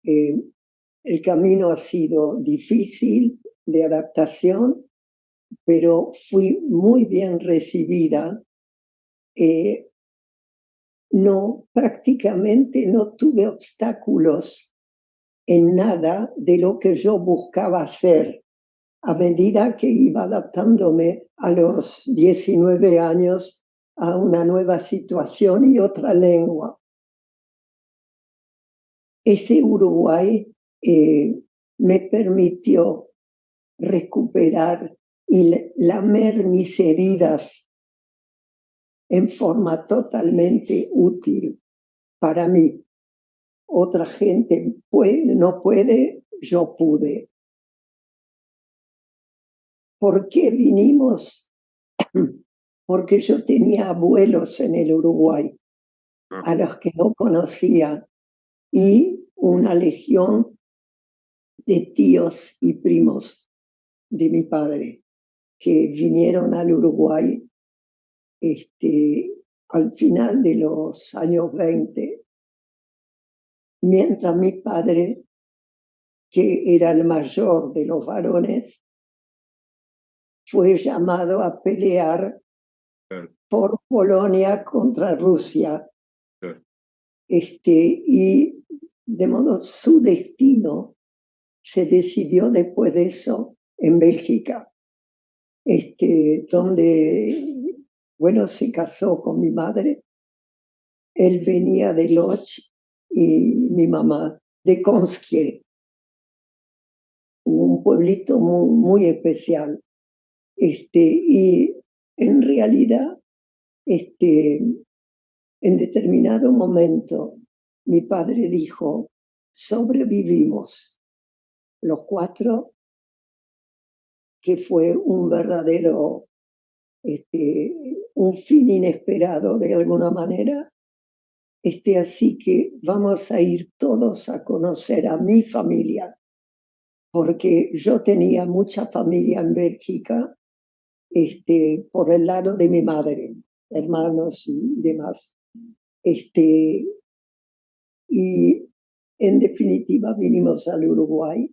El camino ha sido difícil de adaptación, pero fui muy bien recibida. Prácticamente no tuve obstáculos en nada de lo que yo buscaba hacer a medida que iba adaptándome a los 19 años a una nueva situación y otra lengua. Ese Uruguay me permitió recuperar y lamer mis heridas en forma totalmente útil para mí. Otra gente no puede, yo pude. ¿Por qué vinimos? Porque yo tenía abuelos en el Uruguay, a los que no conocía, y una legión de tíos y primos de mi padre que vinieron al Uruguay al final de los años 20, mientras mi padre, que era el mayor de los varones, fue llamado a pelear por Polonia contra Rusia. Y de modo su destino se decidió después de eso en Bélgica, donde, bueno, se casó con mi madre. Él venía de Lodz y mi mamá de Conskie, un pueblito muy, muy especial. Y en realidad, en determinado momento, mi padre dijo, sobrevivimos los cuatro, que fue un verdadero, un fin inesperado de alguna manera. Así que vamos a ir todos a conocer a mi familia, porque yo tenía mucha familia en Bélgica, por el lado de mi madre, hermanos y demás. Y en definitiva vinimos al Uruguay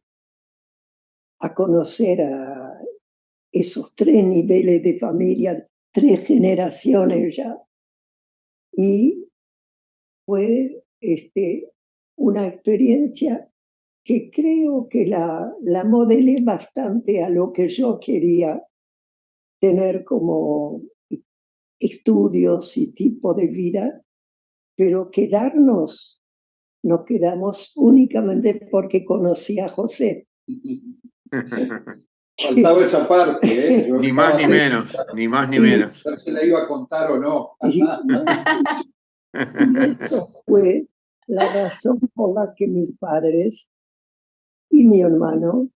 a conocer a esos 3 niveles de familia, 3 generaciones ya. Y fue una experiencia que creo que la modelé bastante a lo que yo quería tener como estudios y tipo de vida, pero nos quedamos únicamente porque conocí a José. Faltaba esa parte, Ni más ni menos, ni más ni menos. A ver si la iba a contar o no. Y eso fue la razón por la que mis padres y mi hermano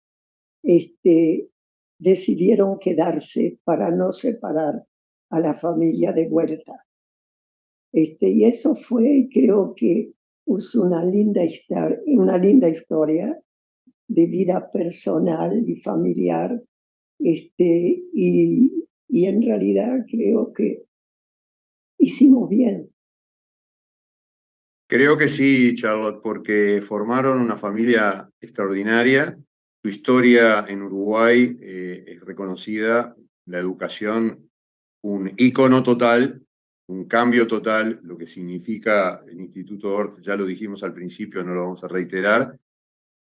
decidieron quedarse para no separar a la familia de vuelta. Y eso fue, creo que es una linda historia de vida personal y familiar. Y en realidad creo que hicimos bien. Creo que sí, Charlotte, porque formaron una familia extraordinaria. Tu historia en Uruguay es reconocida, la educación, un ícono total, un cambio total, lo que significa el Instituto Ort, ya lo dijimos al principio, no lo vamos a reiterar.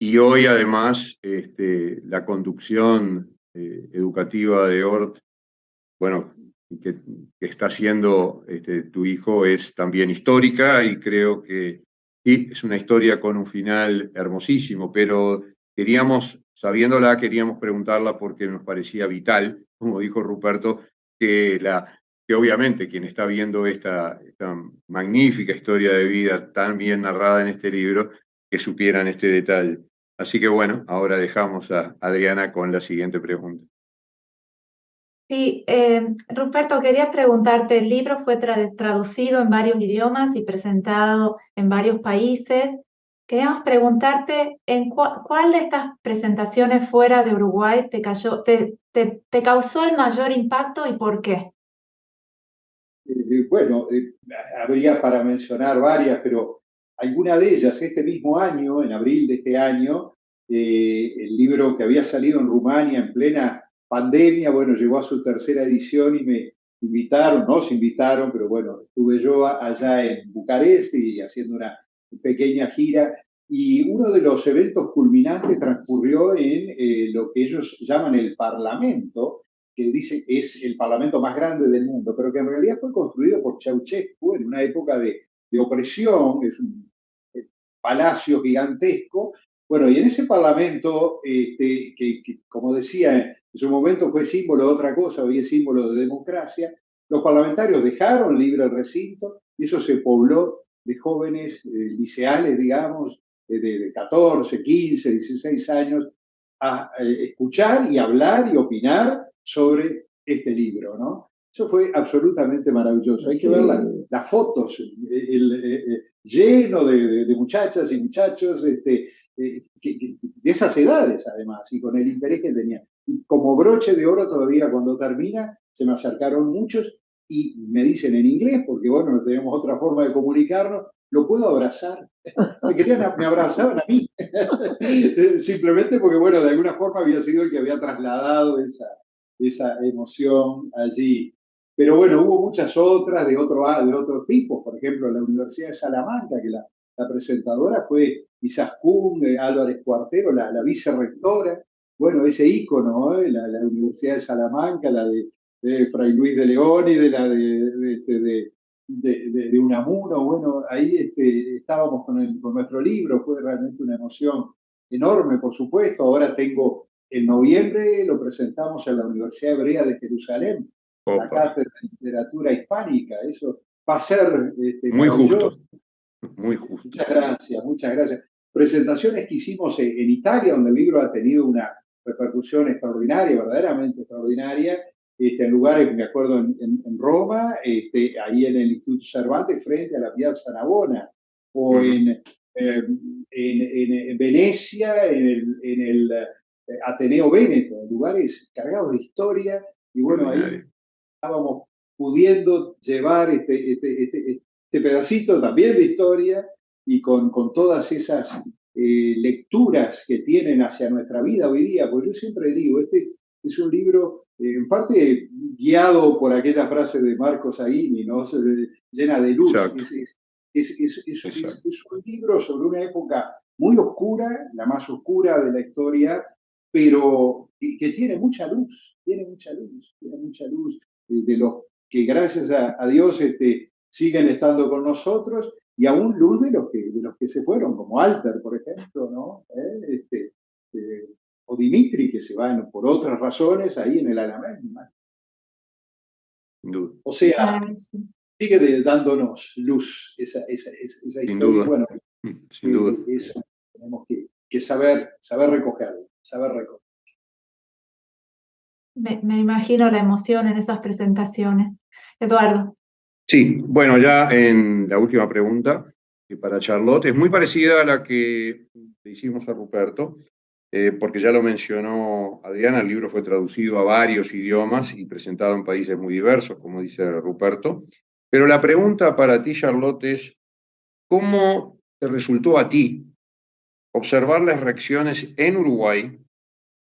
Y hoy además la conducción educativa de Ort, bueno, que está haciendo tu hijo es también histórica y creo que sí, es una historia con un final hermosísimo, pero sabiéndola, queríamos preguntarla porque nos parecía vital, como dijo Ruperto, que obviamente quien está viendo esta magnífica historia de vida tan bien narrada en este libro, que supieran este detalle. Así que bueno, ahora dejamos a Adriana con la siguiente pregunta. Sí, Ruperto, quería preguntarte, el libro fue traducido en varios idiomas y presentado en varios países. Queríamos preguntarte, ¿cuál de estas presentaciones fuera de Uruguay te causó el mayor impacto y por qué? Bueno, habría para mencionar varias, pero alguna de ellas, este mismo año, en abril de este año, el libro que había salido en Rumania en plena pandemia, bueno, llegó a su 3ª edición y me nos invitaron, pero bueno, estuve yo allá en Bucarest y haciendo una pequeña gira Y uno de los eventos culminantes transcurrió en lo que ellos llaman el Parlamento, que dice es el Parlamento más grande del mundo, pero que en realidad fue construido por Ceausescu en una época de opresión, es un palacio gigantesco. Bueno, y en ese Parlamento, que como decía, en su momento fue símbolo de otra cosa, hoy es símbolo de democracia, los parlamentarios dejaron libre el recinto y eso se pobló de jóvenes liceales, digamos, de 14, 15, 16 años, a escuchar y hablar y opinar sobre este libro, ¿no? Eso fue absolutamente maravilloso. Hay que ver las fotos, lleno de muchachas y muchachos de esas edades, además, y con el interés que tenían. Como broche de oro todavía cuando termina, se me acercaron muchos y me dicen en inglés, porque bueno, no tenemos otra forma de comunicarnos, ¿lo puedo abrazar? Me abrazaban a mí, simplemente porque, bueno, de alguna forma había sido el que había trasladado esa emoción allí. Pero bueno, hubo muchas otras de otro tipo, por ejemplo, la Universidad de Salamanca, que la presentadora fue Izaskun Álvarez Cuartero, la vicerrectora. Bueno, ese ícono, la Universidad de Salamanca, la de Fray Luis de León y de la de Unamuno. Bueno, ahí estábamos con nuestro libro, fue realmente una emoción enorme, por supuesto. Ahora en noviembre lo presentamos en la Universidad Hebrea de Jerusalén, la Cátedra de Literatura Hispánica. Eso va a ser muy justo, muy justo. Muchas gracias, muchas gracias. Presentaciones que hicimos en Italia, donde el libro ha tenido una repercusión extraordinaria, verdaderamente extraordinaria, en lugares, me acuerdo, en Roma, ahí en el Instituto Cervantes, frente a la Piazza Navona, o en Venecia, en el Ateneo Véneto, lugares cargados de historia, y bueno, ahí estábamos pudiendo llevar este pedacito también de historia y con todas esas lecturas que tienen hacia nuestra vida hoy día, pues yo siempre digo, este es un libro en parte guiado por aquella frase de Marcos Aini, ¿no? Llena de luz. Es un libro sobre una época muy oscura, la más oscura de la historia, pero que tiene mucha luz, tiene mucha luz de los que gracias a Dios siguen estando con nosotros, y aún luz de los que se fueron, como Alter, por ejemplo, ¿no? O Dimitri, que se van por otras razones ahí en el Alamén. O sea, sigue dándonos luz esa historia. Sin duda. Bueno, sin duda. Eso tenemos que saber recogerlo, Me imagino la emoción en esas presentaciones. Eduardo. Sí, bueno, ya en la última pregunta para Charlotte, es muy parecida a la que le hicimos a Ruperto, porque ya lo mencionó Adriana, el libro fue traducido a varios idiomas y presentado en países muy diversos, como dice Ruperto. Pero la pregunta para ti, Charlotte, es ¿cómo te resultó a ti observar las reacciones en Uruguay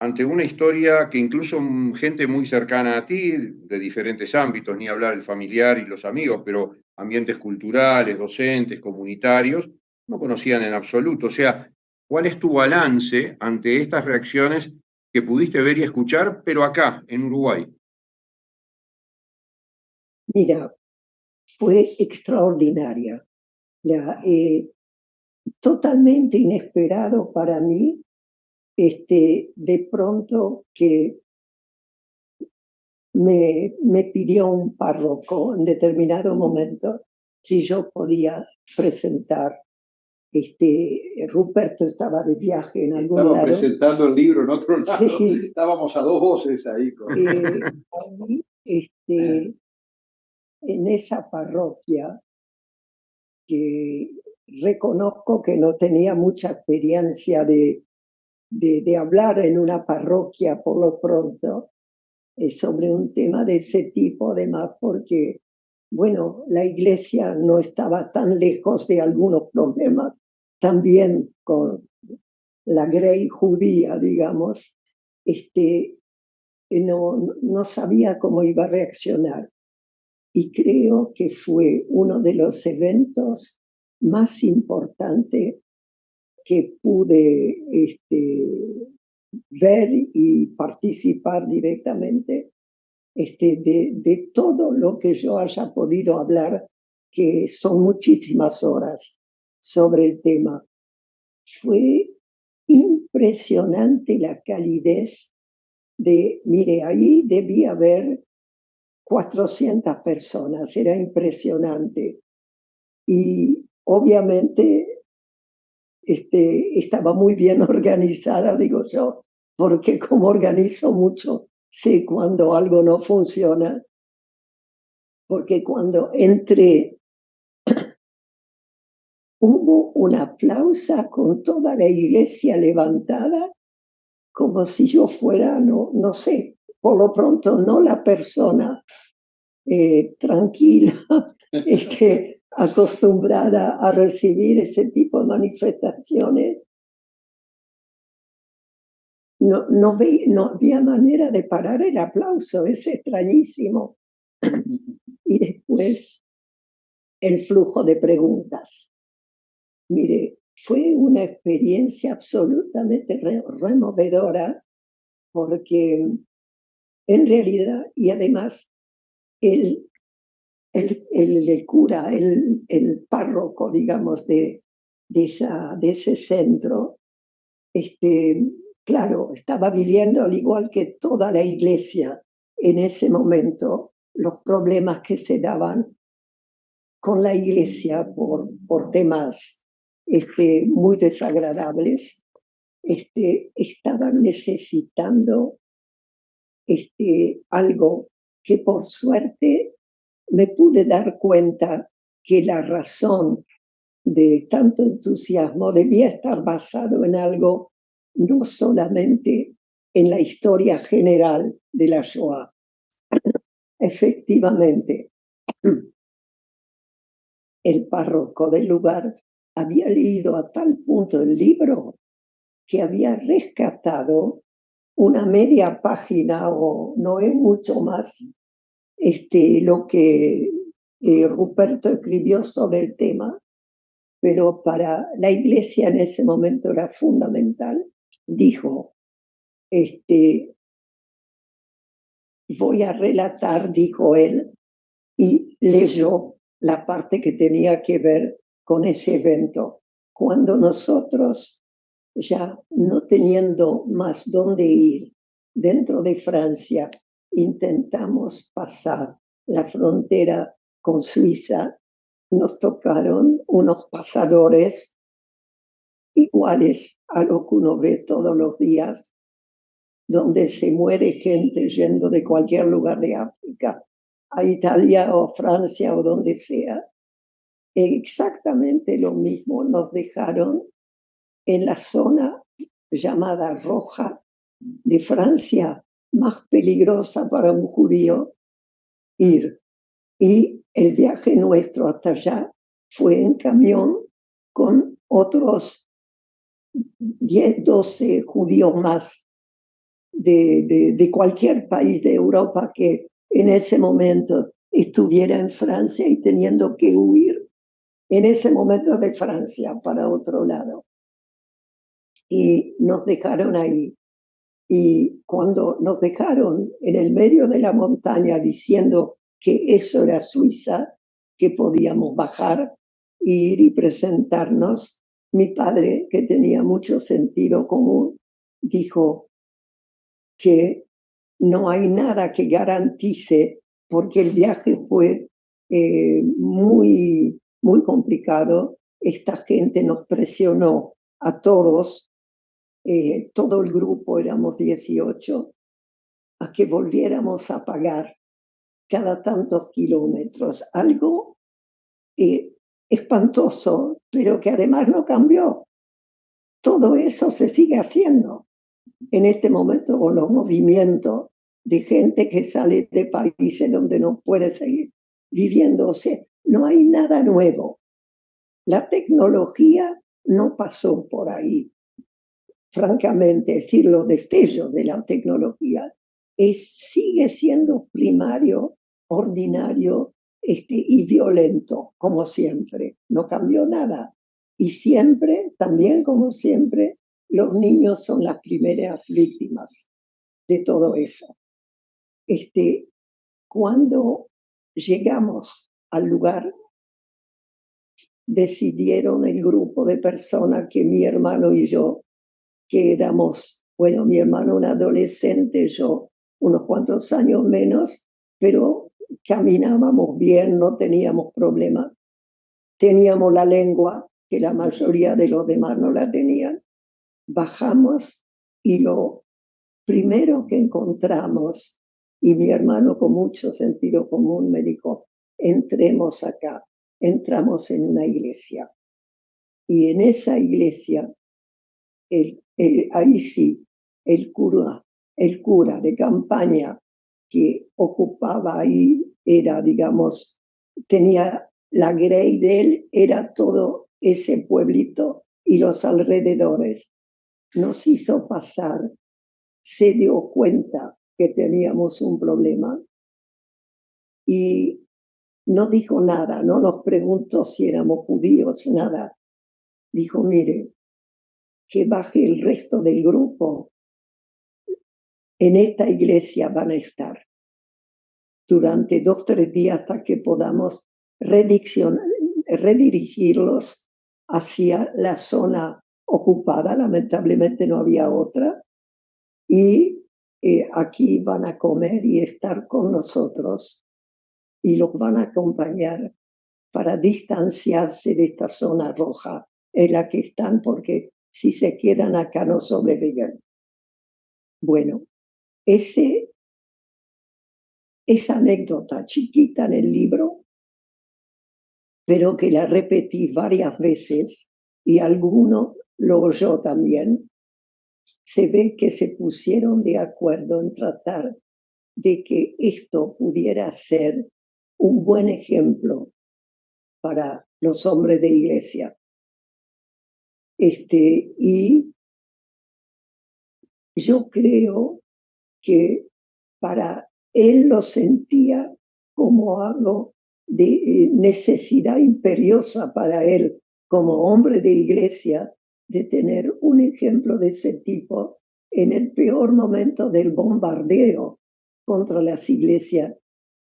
ante una historia que incluso gente muy cercana a ti, de diferentes ámbitos, ni hablar el familiar y los amigos, pero ambientes culturales, docentes, comunitarios, no conocían en absoluto? O sea, ¿cuál es tu balance ante estas reacciones que pudiste ver y escuchar, pero acá, en Uruguay? Mira, fue extraordinaria. Totalmente inesperado para mí, de pronto que me pidió un párroco en determinado momento si yo podía presentar. Ruperto estaba de viaje en algún lado. Estaba presentando el libro en otro lado. Sí. Estábamos a dos voces ahí. En esa parroquia, que reconozco que no tenía mucha experiencia de hablar en una parroquia por lo pronto sobre un tema de ese tipo, además porque, bueno, la iglesia no estaba tan lejos de algunos problemas, también con la grey judía, digamos, no sabía cómo iba a reaccionar. Y creo que fue uno de los eventos más importantes que pude ver y participar directamente de todo lo que yo haya podido hablar, que son muchísimas horas sobre el tema. Fue impresionante la calidez mire, ahí debía haber 400 personas, era impresionante. Y obviamente estaba muy bien organizada, digo yo, porque como organizo mucho, sé cuando algo no funciona, porque cuando entré hubo un aplauso con toda la iglesia levantada, como si yo fuera, no sé, por lo pronto no la persona tranquila, acostumbrada a recibir ese tipo de manifestaciones. No había manera de parar el aplauso, es extrañísimo. Y después el flujo de preguntas. Mire, fue una experiencia absolutamente removedora, porque en realidad, y además, el cura, el párroco, digamos, de ese centro, claro, estaba viviendo al igual que toda la iglesia en ese momento los problemas que se daban con la iglesia por temas muy desagradables. Estaban necesitando algo que por suerte me pude dar cuenta que la razón de tanto entusiasmo debía estar basado en algo no solamente en la historia general de la Shoah. Efectivamente, el párroco del lugar había leído a tal punto el libro que había rescatado una media página, o no es mucho más, lo que Ruperto escribió sobre el tema, pero para la iglesia en ese momento era fundamental. Dijo, voy a relatar, dijo él, y leyó la parte que tenía que ver con ese evento. Cuando nosotros, ya no teniendo más dónde ir dentro de Francia, intentamos pasar la frontera con Suiza, nos tocaron unos pasadores iguales a lo que uno ve todos los días, donde se muere gente yendo de cualquier lugar de África a Italia o Francia o donde sea. Exactamente lo mismo nos dejaron en la zona llamada roja de Francia, más peligrosa para un judío ir. Y el viaje nuestro hasta allá fue en camión con otros 10, 12 judíos más de cualquier país de Europa que en ese momento estuviera en Francia y teniendo que huir en ese momento de Francia para otro lado. Y nos dejaron ahí. Y cuando nos dejaron en el medio de la montaña diciendo que eso era Suiza, que podíamos bajar, ir y presentarnos, mi padre, que tenía mucho sentido común, dijo que no hay nada que garantice, porque el viaje fue muy, muy complicado. Esta gente nos presionó a todos, todo el grupo, éramos 18, a que volviéramos a pagar cada tantos kilómetros. Algo espantoso, pero que además no cambió. Todo eso se sigue haciendo en este momento con los movimientos de gente que sale de países donde no puede seguir viviendo. O sea, no hay nada nuevo. La tecnología no pasó por ahí. Francamente, es decir, los destellos de la tecnología sigue siendo primario, ordinario y violento, como siempre. No cambió nada. Y siempre, también como siempre, los niños son las primeras víctimas de todo eso. Cuando llegamos al lugar, decidieron el grupo de personas que mi hermano y yo, que éramos, bueno, mi hermano un adolescente, yo unos cuantos años menos, pero caminábamos bien, no teníamos problemas. Teníamos la lengua, que la mayoría de los demás no la tenían. Bajamos y lo primero que encontramos, y mi hermano con mucho sentido común me dijo, entremos acá. Entramos en una iglesia. Y en esa iglesia, ahí sí, el cura de campaña que ocupaba ahí era, digamos, tenía la grey de él, era todo ese pueblito y los alrededores. Nos hizo pasar, se dio cuenta que teníamos un problema y no dijo nada, no nos preguntó si éramos judíos, nada. Dijo, mire, que baje el resto del grupo. En esta iglesia van a estar durante 2 o 3 días hasta que podamos redirigirlos hacia la zona ocupada. Lamentablemente no había otra. Y aquí van a comer y estar con nosotros y los van a acompañar para distanciarse de esta zona roja en la que están, porque si se quedan acá no sobreviven. Bueno, esa anécdota chiquita en el libro, pero que la repetí varias veces y alguno lo oyó también, se ve que se pusieron de acuerdo en tratar de que esto pudiera ser un buen ejemplo para los hombres de iglesia. Y yo creo que para él lo sentía como algo de necesidad imperiosa para él, como hombre de iglesia, de tener un ejemplo de ese tipo en el peor momento del bombardeo contra las iglesias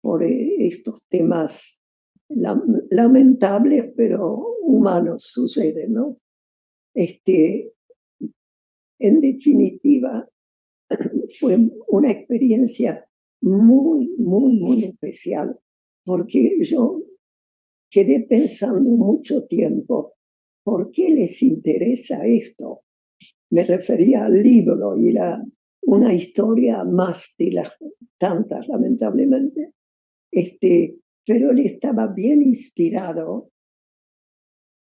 por estos temas lamentables, pero humanos suceden, ¿no? En definitiva, fue una experiencia muy, muy, muy especial, porque yo quedé pensando mucho tiempo, ¿por qué les interesa esto? Me refería al libro y era una historia más de las tantas, lamentablemente, pero él estaba bien inspirado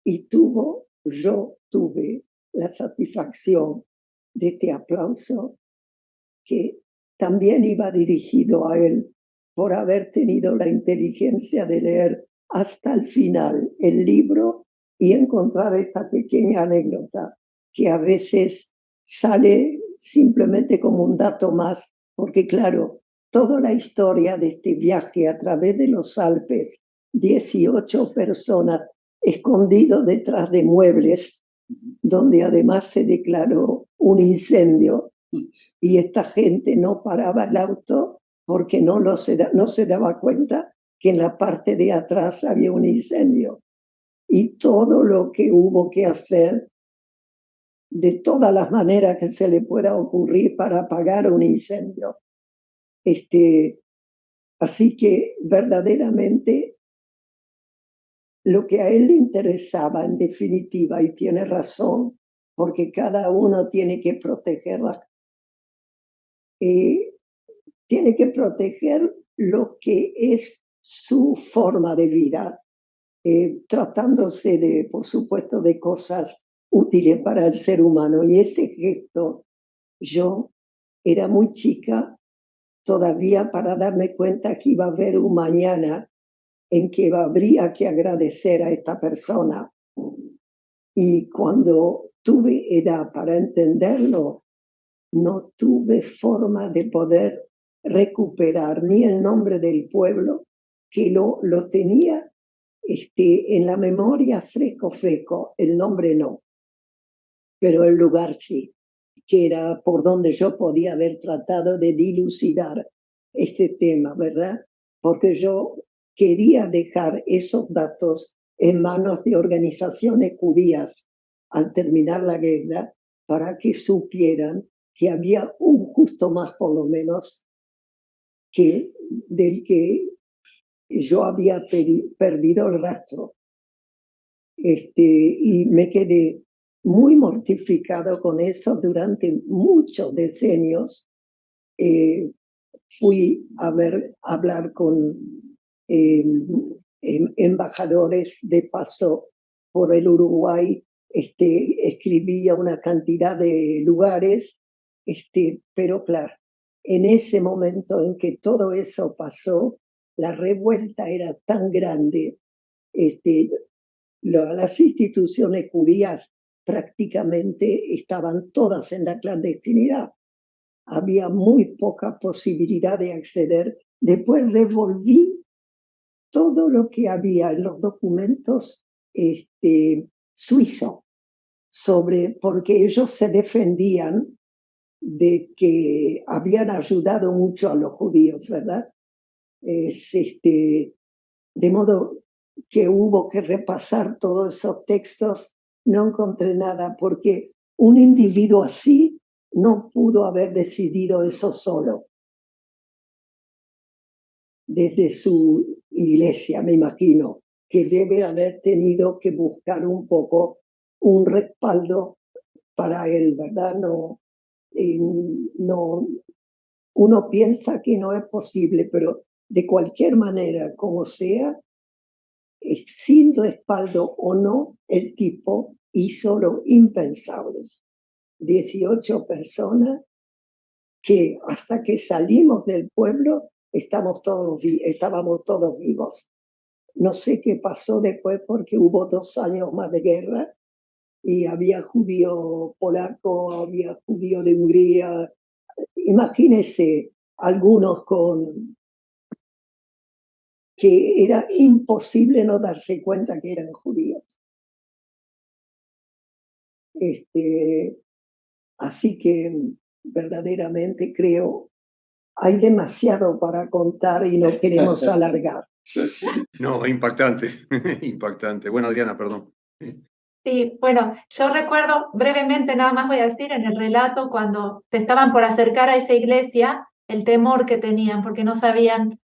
y yo tuve la satisfacción de este aplauso que también iba dirigido a él por haber tenido la inteligencia de leer hasta el final el libro y encontrar esta pequeña anécdota que a veces sale simplemente como un dato más, porque claro, toda la historia de este viaje a través de los Alpes, 18 personas escondidos detrás de muebles, donde además se declaró un incendio y esta gente no paraba el auto porque no se daba cuenta que en la parte de atrás había un incendio. Y todo lo que hubo que hacer de todas las maneras que se le pueda ocurrir para apagar un incendio. Así que verdaderamente lo que a él le interesaba en definitiva, y tiene razón, porque cada uno tiene que protegerla, tiene que proteger lo que es su forma de vida, tratándose por supuesto, de cosas útiles para el ser humano. Y ese gesto, yo era muy chica todavía para darme cuenta que iba a haber un mañana en que habría que agradecer a esta persona. Y cuando tuve edad para entenderlo, no tuve forma de poder recuperar ni el nombre del pueblo, que lo tenía en la memoria fresco, el nombre no, pero el lugar sí, que era por donde yo podía haber tratado de dilucidar este tema, ¿verdad? Porque yo quería dejar esos datos en manos de organizaciones judías al terminar la guerra para que supieran que había un justo más, por lo menos, del que yo había perdido el rastro. Y me quedé muy mortificado con eso durante muchos decenios. Fui a hablar con embajadores de paso por el Uruguay, escribía una cantidad de lugares, pero claro, en ese momento en que todo eso pasó, la revuelta era tan grande, las instituciones judías prácticamente estaban todas en la clandestinidad. Había muy poca posibilidad de acceder. Después revolví todo lo que había en los documentos suizos, porque ellos se defendían de que habían ayudado mucho a los judíos, ¿verdad? De modo que hubo que repasar todos esos textos. No encontré nada, porque un individuo así no pudo haber decidido eso solo. Desde su iglesia, me imagino, que debe haber tenido que buscar un poco un respaldo para él, ¿verdad? No, uno piensa que no es posible, pero de cualquier manera, como sea, sin respaldo o no, el tipo hizo lo impensable. 18 personas que hasta que salimos del pueblo estábamos todos vivos. No sé qué pasó después, porque hubo 2 años más de guerra y había judío polaco, había judío de Hungría. Imagínense algunos que era imposible no darse cuenta que eran judíos. Así que verdaderamente creo, hay demasiado para contar y no queremos alargar. No, impactante, impactante. Bueno, Adriana, perdón. Sí, bueno, yo recuerdo brevemente, nada más voy a decir, en el relato, cuando se estaban por acercar a esa iglesia, el temor que tenían, porque no sabían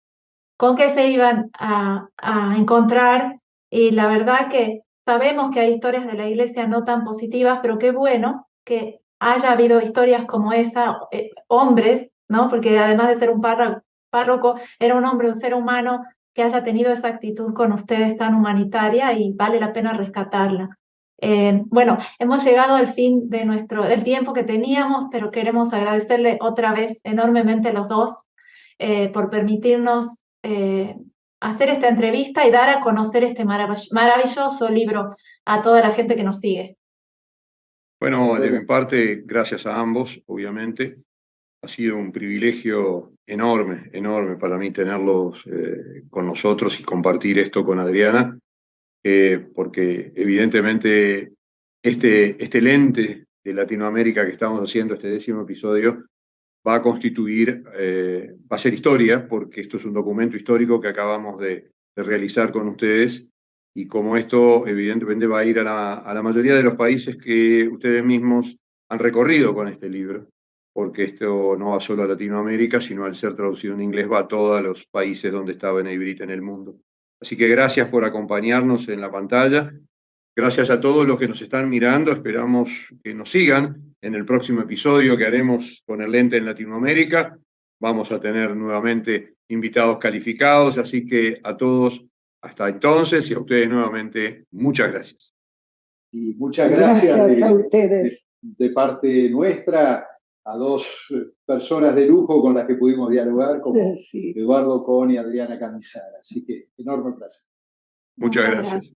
con qué se iban a encontrar, y la verdad que sabemos que hay historias de la iglesia no tan positivas, pero qué bueno que haya habido historias como esa, hombres, ¿no? Porque además de ser un párroco, era un hombre, un ser humano que haya tenido esa actitud con ustedes tan humanitaria, y vale la pena rescatarla. Bueno, hemos llegado al fin del tiempo que teníamos, pero queremos agradecerle otra vez enormemente a los dos por permitirnos hacer esta entrevista y dar a conocer este maravilloso libro a toda la gente que nos sigue. Bueno, de mi parte, gracias a ambos, obviamente. Ha sido un privilegio enorme, enorme para mí tenerlos con nosotros y compartir esto con Adriana, porque evidentemente este lente de Latinoamérica que estamos haciendo, este 10º episodio, va a constituir, va a ser historia, porque esto es un documento histórico que acabamos de realizar con ustedes, y como esto evidentemente va a ir a la mayoría de los países que ustedes mismos han recorrido con este libro, porque esto no va solo a Latinoamérica, sino al ser traducido en inglés va a todos los países donde está Beneibrit en el mundo. Así que gracias por acompañarnos en la pantalla. Gracias a todos los que nos están mirando. Esperamos que nos sigan en el próximo episodio que haremos con el lente en Latinoamérica. Vamos a tener nuevamente invitados calificados, así que a todos hasta entonces, y a ustedes nuevamente muchas gracias. Y muchas gracias a ustedes. De parte nuestra a 2 personas de lujo con las que pudimos dialogar, como Sí. Eduardo Cohn y Adriana Camisar. Así que enorme placer. Muchas gracias.